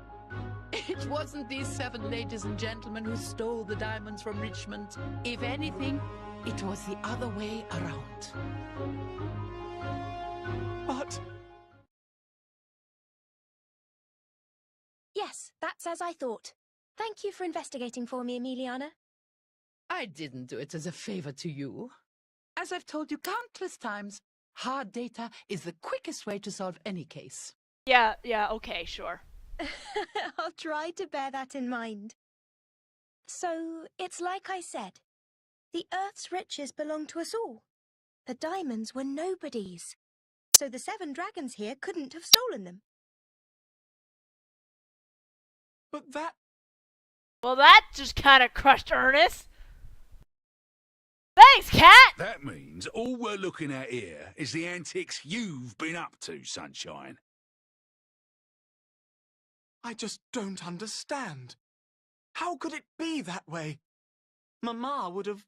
It wasn't these 7 ladies and gentlemen who stole the diamonds from Richmond. If anything, it was the other way around. But... Yes, that's as I thought. Thank you for investigating for me, Emiliana. I didn't do it as a favor to you. As I've told you countless times, hard data is the quickest way to solve any case. Yeah, okay, sure. I'll try to bear that in mind. So, it's like I said. The Earth's riches belong to us all. The diamonds were nobody's. So the 7 dragons here couldn't have stolen them. But that... Well, that just kind of crushed Ernest. Thanks, Cat! That means all we're looking at here is the antics you've been up to, Sunshine. I just don't understand. How could it be that way? Mama would have...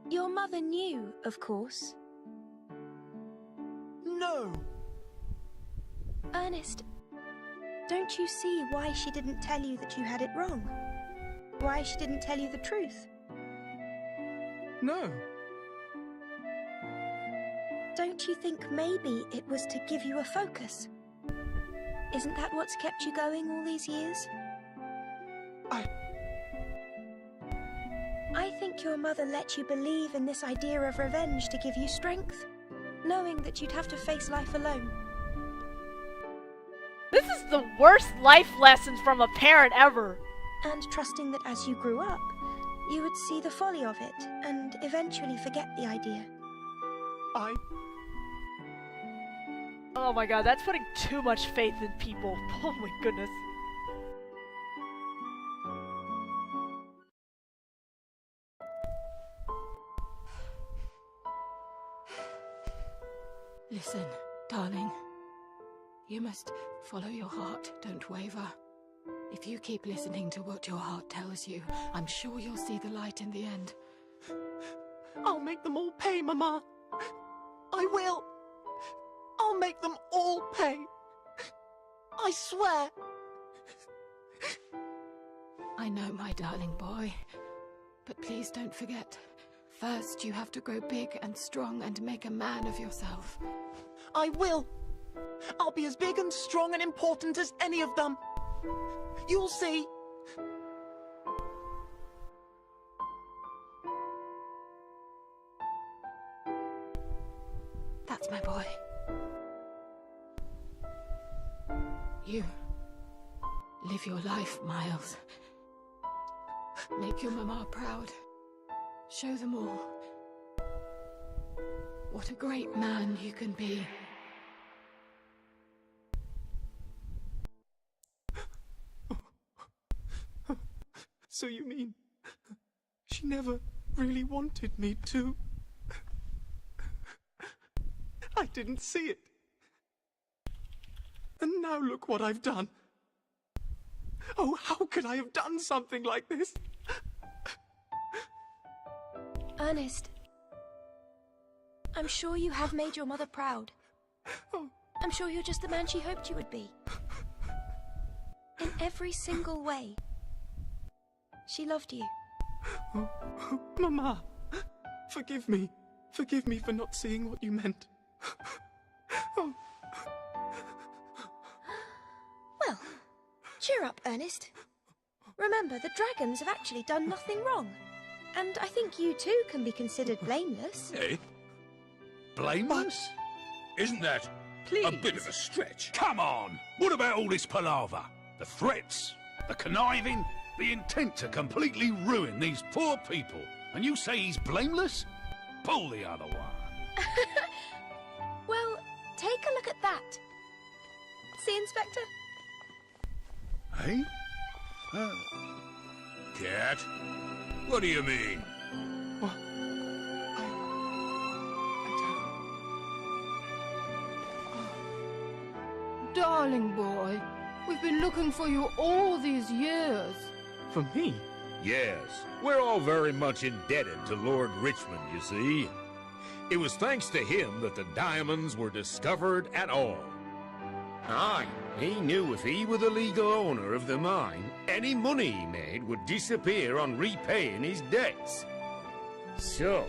Your mother knew, of course. No! Ernest, don't you see why she didn't tell you that you had it wrong? Why she didn't tell you the truth? No. Don't you think maybe it was to give you a focus? Isn't that what's kept you going all these years? I think your mother let you believe in this idea of revenge to give you strength, knowing that you'd have to face life alone. This is the worst life lessons from a parent ever. And trusting that as you grew up, you would see the folly of it and eventually forget the idea. Oh my god, that's putting too much faith in people. Oh my goodness. Listen, darling. You must follow your heart, don't waver. If you keep listening to what your heart tells you, I'm sure you'll see the light in the end. I'll make them all pay, Mama. I will. I'll make them all pay. I swear. I know, my darling boy. But please don't forget. First, you have to grow big and strong and make a man of yourself. I will. I'll be as big and strong and important as any of them. You'll see. That's my boy. You live your life, Miles. Make your mama proud. Show them all what a great man you can be. So you mean she never really wanted me to? I didn't see it. And now look what I've done. Oh, how could I have done something like this? Ernest, I'm sure you have made your mother proud. I'm sure you're just the man she hoped you would be. In every single way. She loved you. Oh, Mama, forgive me. Forgive me for not seeing what you meant. Oh. Well, cheer up, Ernest. Remember, the dragons have actually done nothing wrong. And I think you too can be considered blameless. Eh? Blameless? Isn't that a bit of a stretch? Come on! What about all this palaver? The threats? The conniving? The intent to completely ruin these poor people? And you say he's blameless? Pull the other one. Well, take a look at that. See, Inspector? Eh? Cat? What do you mean? What? Darling boy, we've been looking for you all these years. For me? Yes, we're all very much indebted to Lord Richmond, you see. It was thanks to him that the diamonds were discovered at all. Aye, he knew if he were the legal owner of the mine, any money he made would disappear on repaying his debts. So,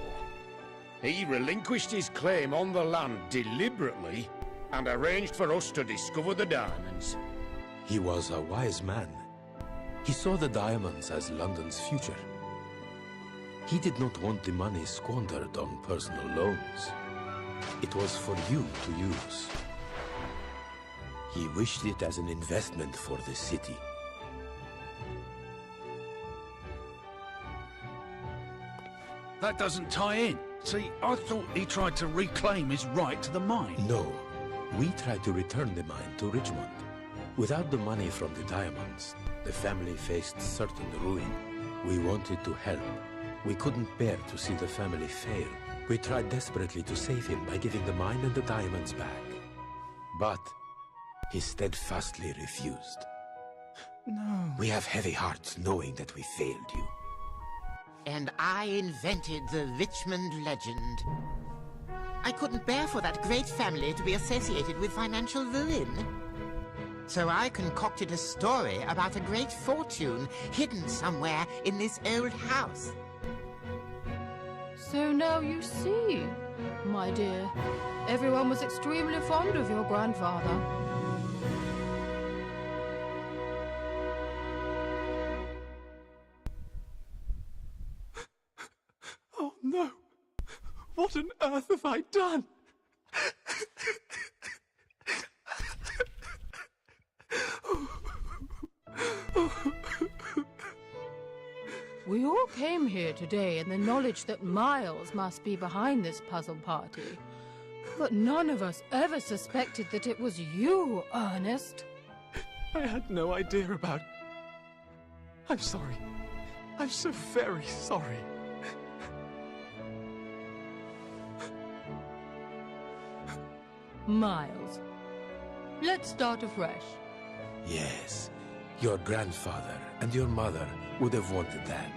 he relinquished his claim on the land deliberately and arranged for us to discover the diamonds. He was a wise man. He saw the diamonds as London's future. He did not want the money squandered on personal loans. It was for you to use. He wished it as an investment for the city. That doesn't tie in. See, I thought he tried to reclaim his right to the mine. No. We tried to return the mine to Richmond. Without the money from the diamonds, the family faced certain ruin. We wanted to help. We couldn't bear to see the family fail. We tried desperately to save him by giving the mine and the diamonds back. But he steadfastly refused. No. We have heavy hearts knowing that we failed you. And I invented the Richmond legend. I couldn't bear for that great family to be associated with financial ruin. So I concocted a story about a great fortune hidden somewhere in this old house. So now you see, my dear. Everyone was extremely fond of your grandfather. Oh no! What on earth have I done? We all came here today in the knowledge that Miles must be behind this puzzle party. But none of us ever suspected that it was you, Ernest. I had no idea about... I'm sorry. I'm so very sorry. Miles, let's start afresh. Yes, your grandfather and your mother would have wanted that.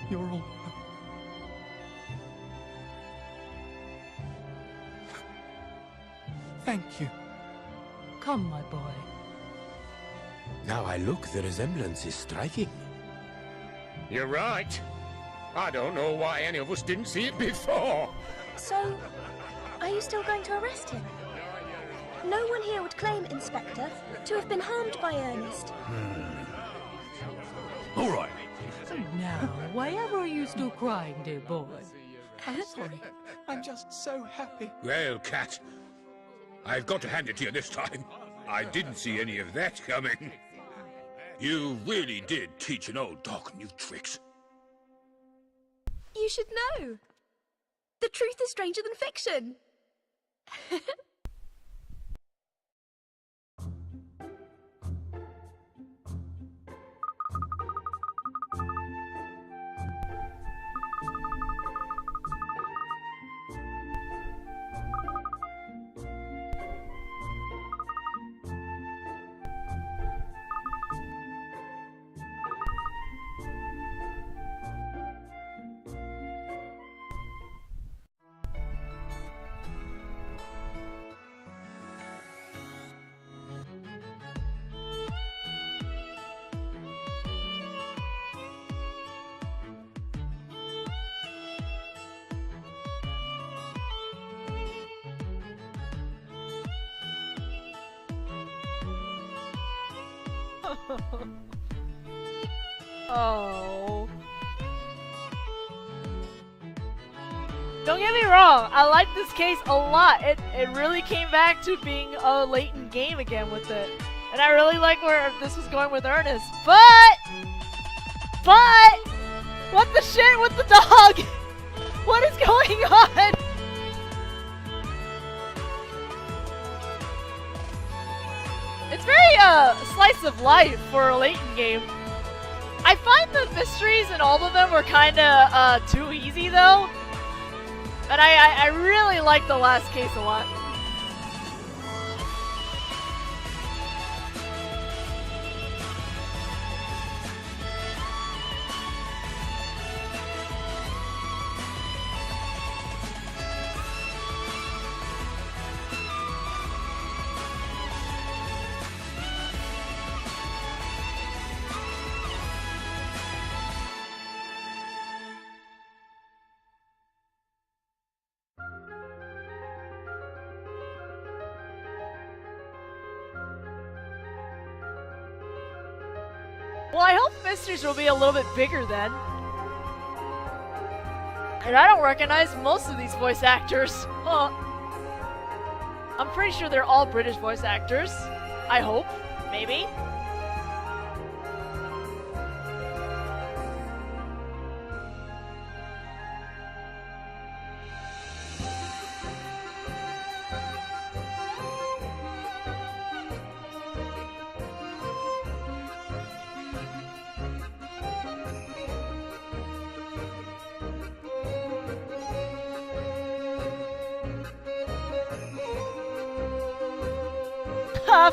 You're all... Thank you. Come, my boy. Now I look, the resemblance is striking. You're right. I don't know why any of us didn't see it before. So, are you still going to arrest him? No one here would claim, Inspector, to have been harmed by Ernest. All right. Now, why ever are you still crying, dear boy? I'm sorry. I'm just so happy. Well, Cat, I've got to hand it to you this time. I didn't see any of that coming. You really did teach an old dog new tricks. You should know. The truth is stranger than fiction. Oh. Don't get me wrong, I like this case a lot. It really came back to being a Layton game again with it. And I really like where this was going with Ernest. But what the shit with the dog? What is going on? It's very slice of life for a Layton game. I find the mysteries in all of them were kinda too easy though. And I really like the last case a lot. Well, I hope mysteries will be a little bit bigger then. And I don't recognize most of these voice actors. Huh. I'm pretty sure they're all British voice actors. I hope. Maybe.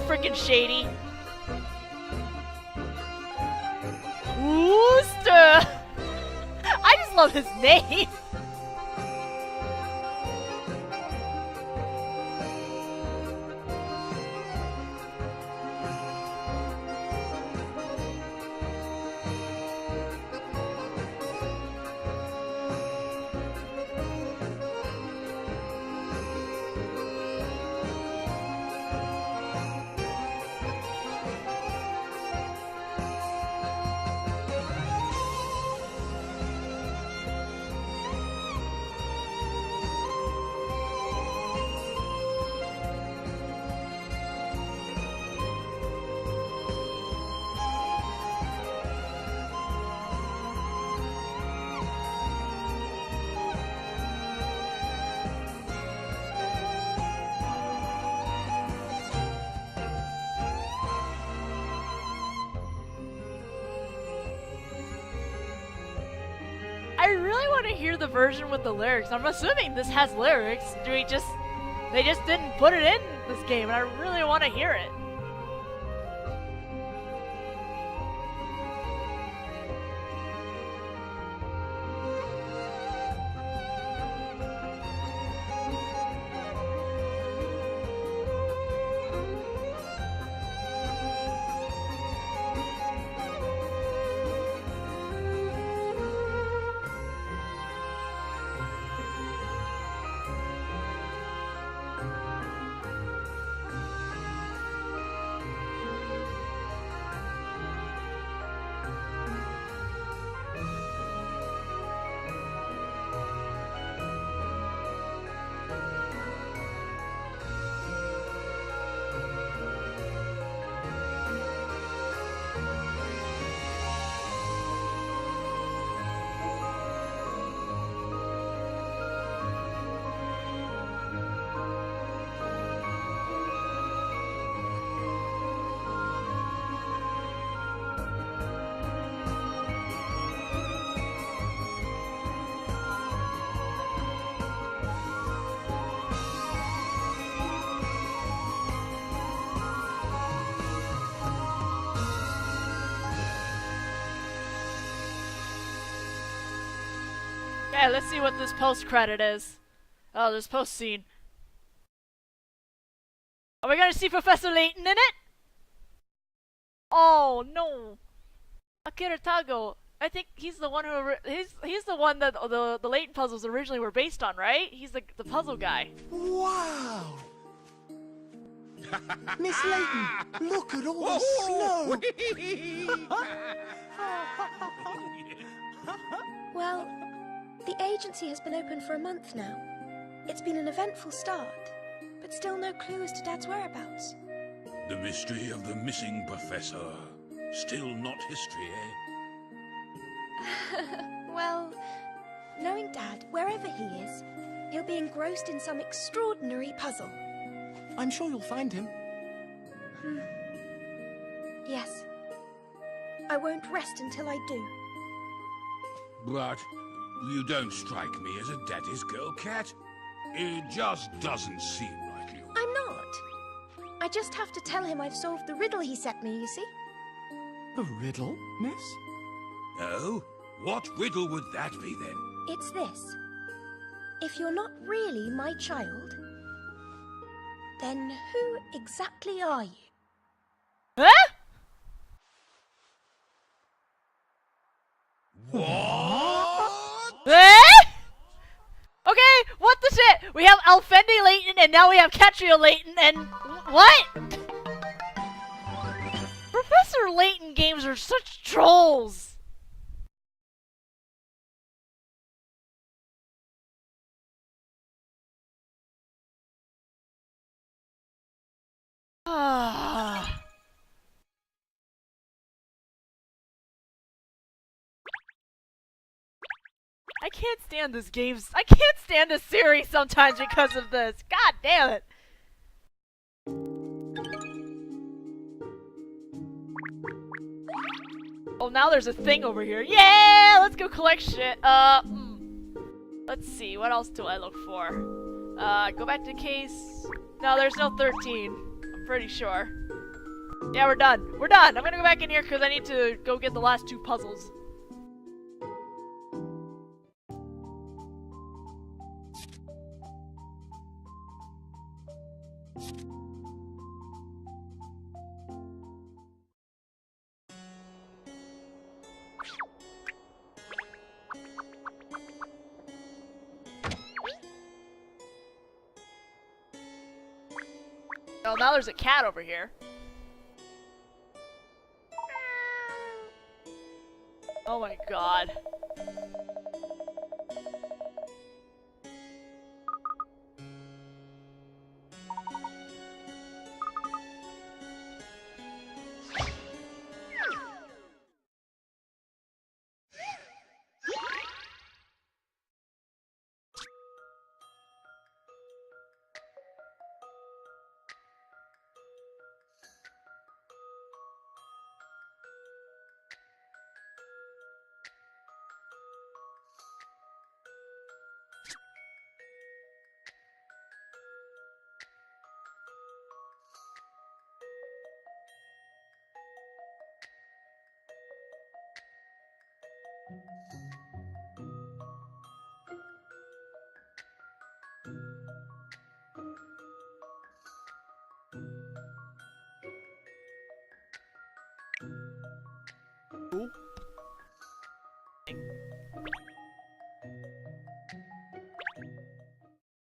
Freaking shady. Wooster! I just love his name. want to hear the version with the lyrics. I'm assuming this has lyrics. They just didn't put it in this game, and I really want to hear it. Okay, let's see what this post-credit is. Oh, this post-scene. Are we gonna see Professor Layton in it? Oh no, Akira Tago. I think he's the one who he's the one that the Layton puzzles originally were based on, right? He's the puzzle guy. Wow! Miss Layton, look at all the snow! Well, the agency has been open for a month now. It's been an eventful start, but still no clue as to Dad's whereabouts. The mystery of the missing professor. Still not history, eh? Well, knowing Dad, wherever he is, he'll be engrossed in some extraordinary puzzle. I'm sure you'll find him. Yes. I won't rest until I do. But you don't strike me as a daddy's girl, Cat. It just doesn't seem like you. I'm not. I just have to tell him I've solved the riddle he sent me, you see? A riddle, miss? Oh? What riddle would that be, then? It's this. If you're not really my child, then who exactly are you? Huh? What? Eh? Okay, what the shit? We have Alfendi Layton, and now we have Katrielle Layton, and what? Professor Layton games are such trolls. Ah. I can't stand this game. I can't stand this series sometimes because of this. God damn it. Oh, now there's a thing over here. Yeah, let's go collect shit. Let's see, what else do I look for? Go back to case. No, there's no 13. I'm pretty sure. Yeah, we're done. We're done. I'm gonna go back in here because I need to go get the last two puzzles. Oh, now there's a cat over here. Oh my god.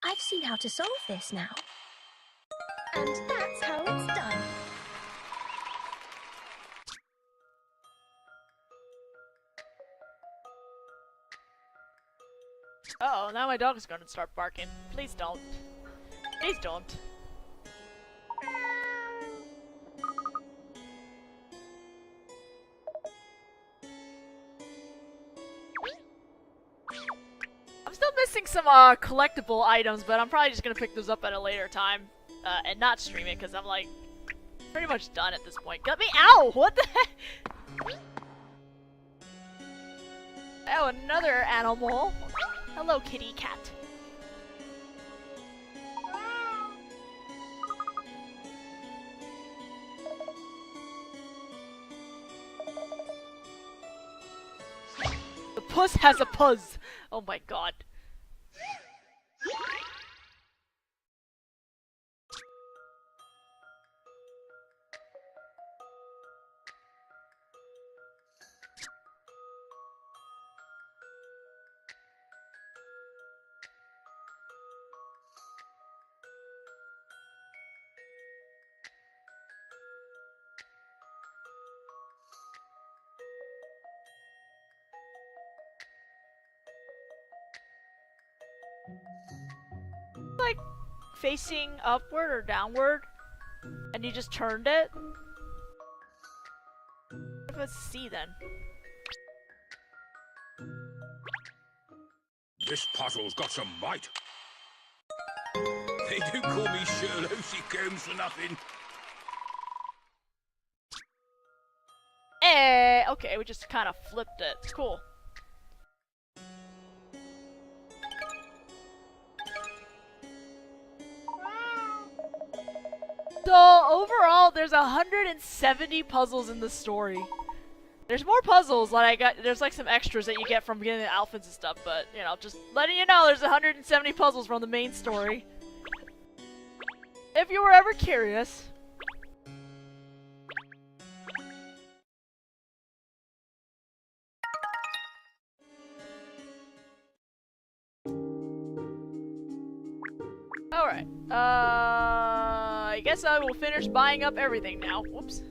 I've seen how to solve this now. And that's how it's done. Uh oh, now my dog is gonna start barking. Please don't. Please don't. I'm still missing some collectible items, but I'm probably just gonna pick those up at a later time and not stream it because I'm like pretty much done at this point. Got me! Ow! What the heck? Oh, another animal. Hello, kitty cat. The puss has a puzz. Oh my god. Like facing upward or downward, and you just turned it. Let's see then. This puzzle's got some bite. They do call me Sherlock Holmes for nothing. Okay, we just kind of flipped it. Cool. So, overall, there's 170 puzzles in the story. There's more puzzles, there's like some extras that you get from getting the outfits and stuff, but, you know, just letting you know there's 170 puzzles from the main story. If you were ever curious. Alright, I guess I will finish buying up everything now. Whoops.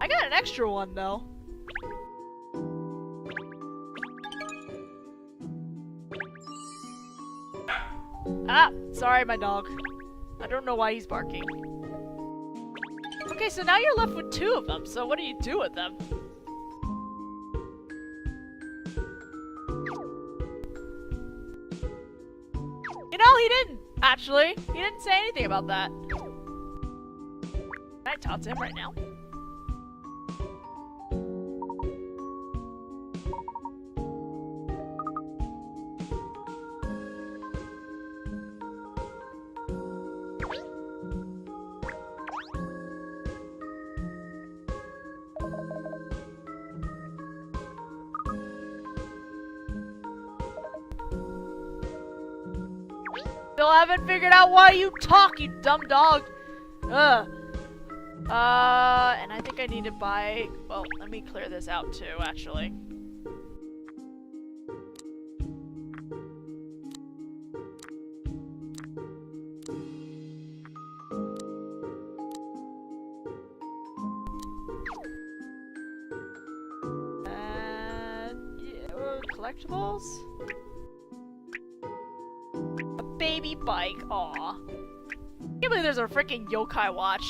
I got an extra one though. Ah, sorry my dog. I don't know why he's barking. Okay, so now you're left with 2 of them, so what do you do with them? You know, he didn't, actually. He didn't say anything about that. Can I talk to him right now? Still haven't figured out why you talk, you dumb dog. Ugh. And I think I need to buy... Well, let me clear this out too, actually. And... yeah, collectibles? Baby bike, aw. I can't believe there's a freaking yokai watch.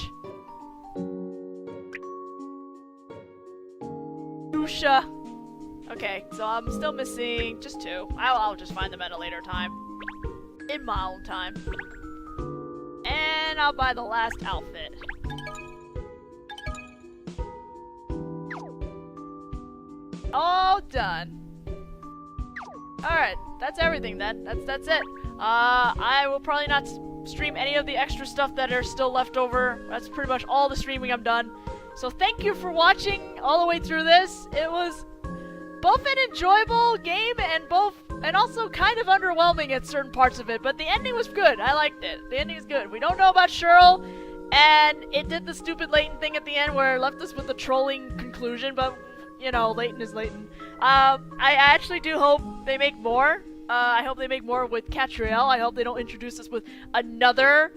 Usha. Okay, so I'm still missing just 2. I'll just find them at a later time. In my own time. And I'll buy the last outfit. All done. Alright, that's everything then. That's it. I will probably not stream any of the extra stuff that are still left over. That's pretty much all the streaming I'm done. So thank you for watching all the way through this. It was both an enjoyable game and also kind of underwhelming at certain parts of it, but the ending was good. I liked it. The ending is good. We don't know about Cheryl, and it did the stupid Layton thing at the end where it left us with a trolling conclusion, but, you know, Layton is Layton. I actually do hope they make more. I hope they make more with Katrielle. I hope they don't introduce us with another,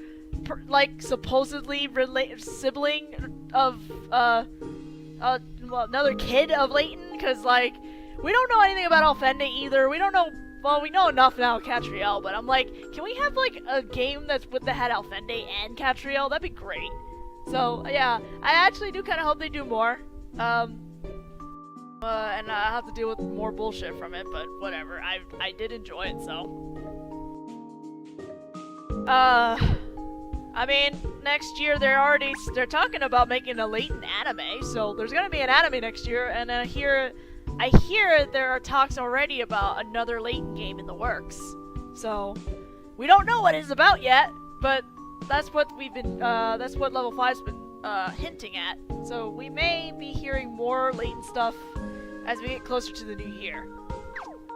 like, supposedly sibling of, well, another kid of Layton, because, like, we don't know anything about Alfende either. We don't know, well, we know enough now, Katrielle, but I'm like, can we have, like, a game that's with the head Alfende and Katrielle? That'd be great. So, yeah, I actually do kind of hope they do more. And I have to deal with more bullshit from it, but whatever. I did enjoy it, so. I mean, next year they're talking about making a Layton anime, so there's gonna be an anime next year, and I hear there are talks already about another Layton game in the works. So, we don't know what it's about yet, but that's what that's what Level 5's been hinting at. So we may be hearing more Layton stuff as we get closer to the new year.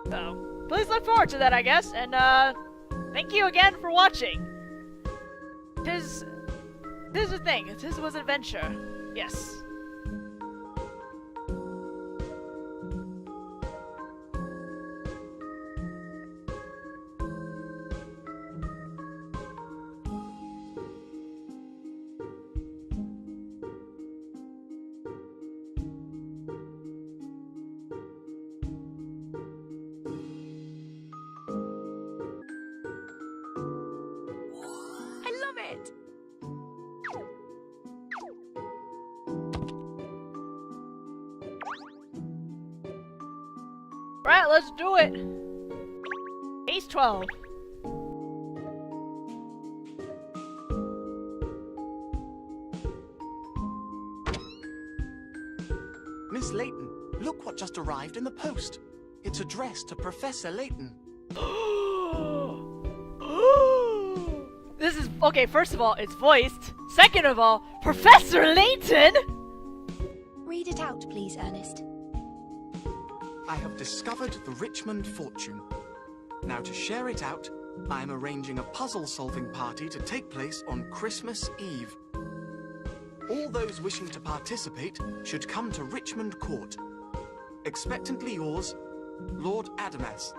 So, please look forward to that, I guess, and thank you again for watching. Tis a thing. Tis was an adventure. Yes. Right, let's do it. Ace 12. Miss Layton, look what just arrived in the post. It's addressed to Professor Layton. This is, okay, first of all, it's voiced. Second of all, Professor Layton! Read it out, please, Ernest. I have discovered the Richmond fortune. Now to share it out, I am arranging a puzzle-solving party to take place on Christmas Eve. All those wishing to participate should come to Richmond Court. Expectantly yours, Lord Adamas.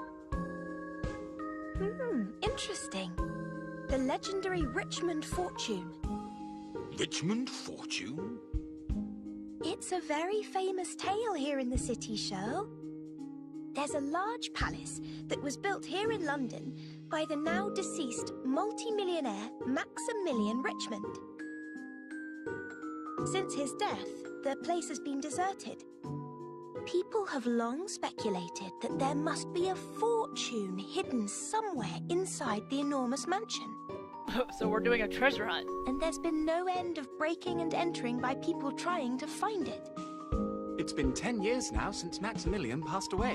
Interesting. The legendary Richmond fortune. Richmond fortune? It's a very famous tale here in the city show. There's a large palace that was built here in London by the now deceased multi-millionaire Maximilian Richmond. Since his death, the place has been deserted. People have long speculated that there must be a fortune hidden somewhere inside the enormous mansion. So we're doing a treasure hunt. And there's been no end of breaking and entering by people trying to find it. It's been 10 years now since Maximilian passed away.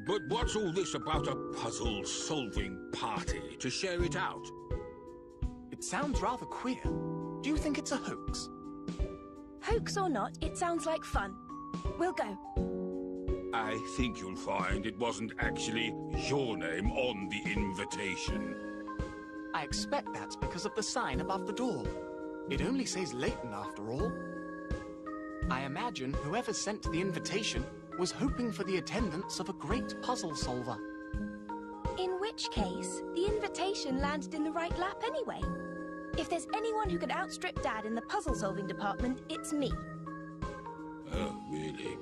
But what's all this about a puzzle-solving party to share it out? It sounds rather queer. Do you think it's a hoax? Hoax or not, it sounds like fun. We'll go. I think you'll find it wasn't actually your name on the invitation. I expect that's because of the sign above the door. It only says Layton after all. I imagine whoever sent the invitation was hoping for the attendance of a great puzzle solver. In which case, the invitation landed in the right lap anyway. If there's anyone who could outstrip Dad in the puzzle-solving department, it's me. Oh, really?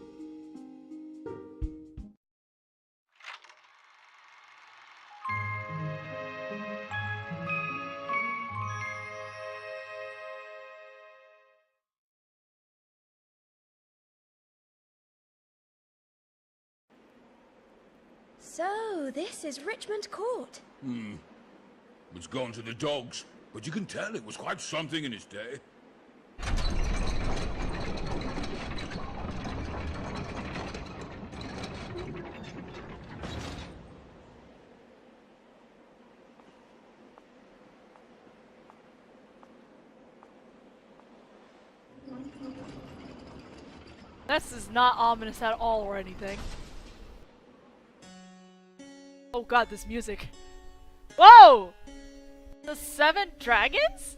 So, this is Richmond Court. It's gone to the dogs, but you can tell it was quite something in its day. This is not ominous at all or anything. Oh god, this music. Whoa! The 7 dragons?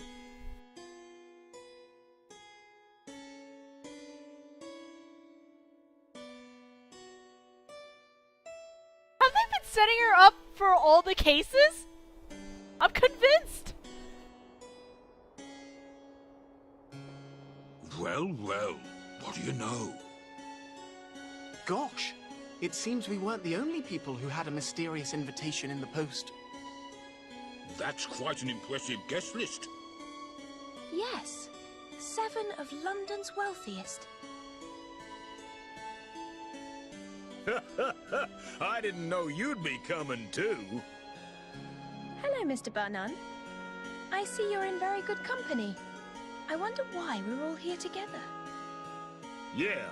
Have they been setting her up for all the cases? I'm convinced! Well, well, what do you know? Gosh, it seems we weren't the only people who had a mysterious invitation in the post. That's quite an impressive guest list. Yes, 7 of London's wealthiest. I didn't know you'd be coming too. Hello, Mr. Barnum. I see you're in very good company. I wonder why we're all here together. Yeah,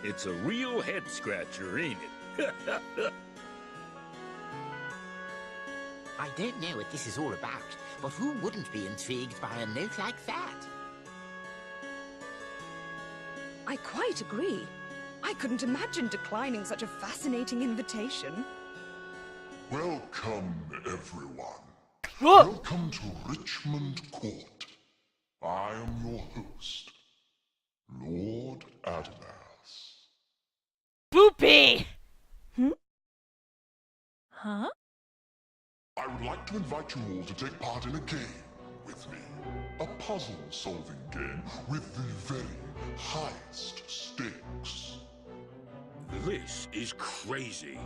it's a real head-scratcher, ain't it? I don't know what this is all about, but who wouldn't be intrigued by a note like that? I quite agree. I couldn't imagine declining such a fascinating invitation. Welcome, everyone. Whoa. Welcome to Richmond Court. I am your host, Lord Adamas. Boopy! Huh? I would like to invite you all to take part in a game with me. A puzzle-solving game with the very highest stakes. This is crazy.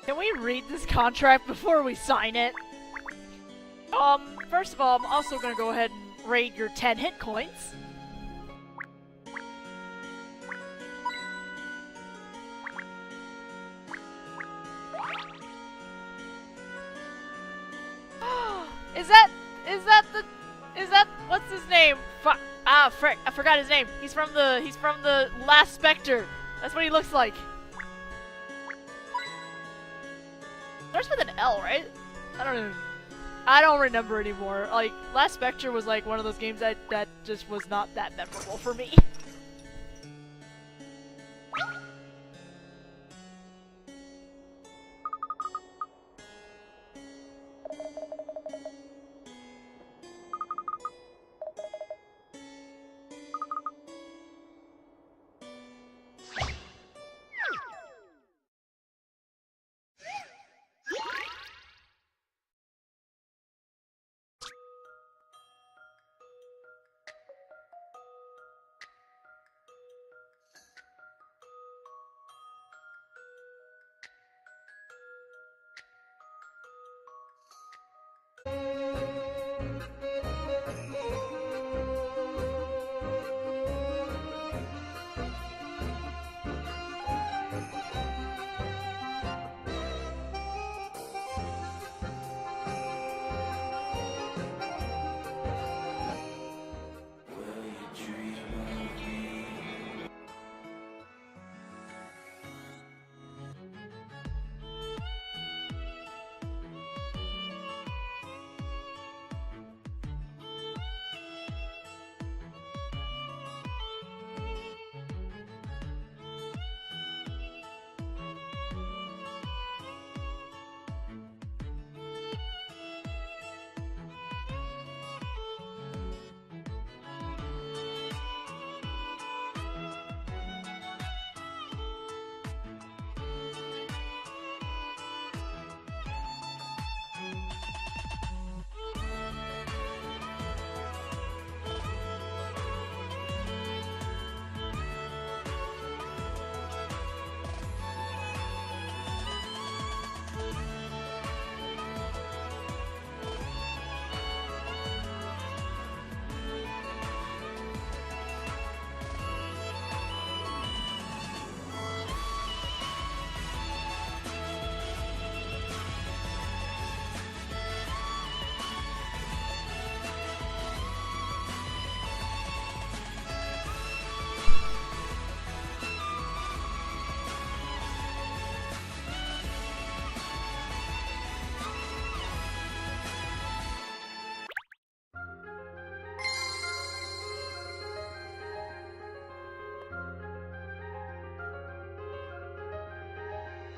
Can we read this contract before we sign it? First of all, I'm also gonna go ahead and raid your 10 hit coins. Is that, what's his name? Frick, I forgot his name. He's from the Last Spectre. That's what he looks like. Starts with an L, right? I don't remember anymore. Like, Last Spectre was like one of those games that just was not that memorable for me.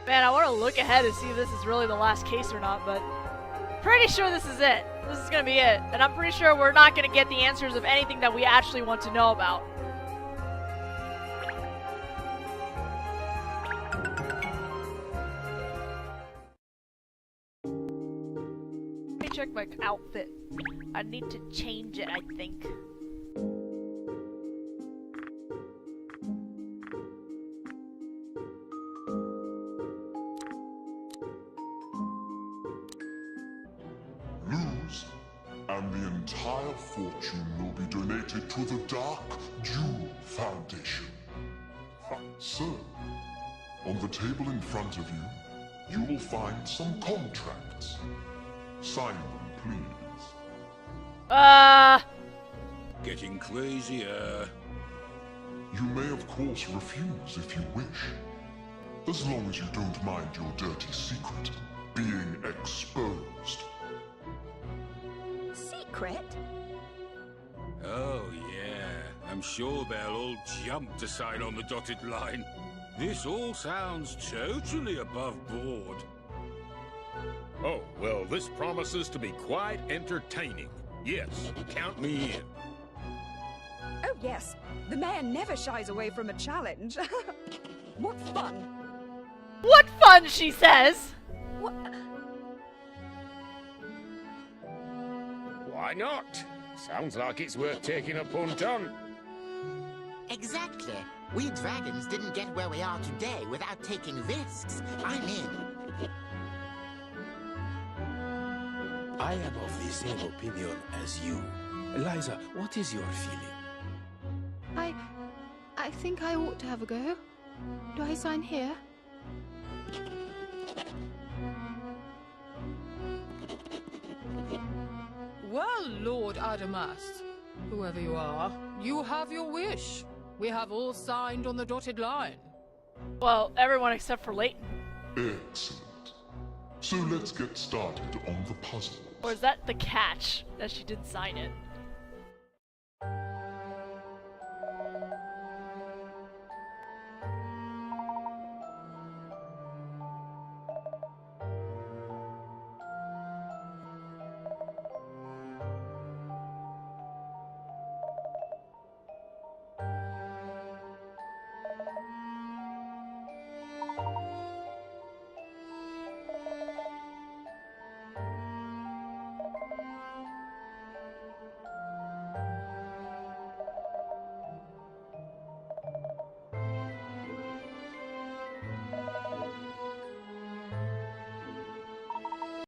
Man, I want to look ahead and see if this is really the last case or not, but pretty sure this is it. This is gonna be it. And I'm pretty sure we're not gonna get the answers of anything that we actually want to know about. Let me check my outfit. I need to change it, I think. Lose, and the entire fortune will be donated to the Dark Jewel Foundation. Sir, on the table in front of you, you will find some contracts. Sign them, please. Getting crazier. You may, of course, refuse if you wish. As long as you don't mind your dirty secret being exposed. Secret? Oh, yeah. I'm sure they'll all jump to sign on the dotted line. This all sounds totally above board. Oh, well, this promises to be quite entertaining. Yes, count me in. Oh, yes. The man never shies away from a challenge. What fun. What fun, she says! What? Why not? Sounds like it's worth taking a punt on. Exactly. We dragons didn't get where we are today without taking risks. I'm in. I am of the same opinion as you. Liza, what is your feeling? I think I ought to have a go. Do I sign here? Well, Lord Adamas, whoever you are, you have your wish. We have all signed on the dotted line. Well, everyone except for Layton. Excellent. So let's get started on the puzzle. Or is that the catch, that she didn't sign it?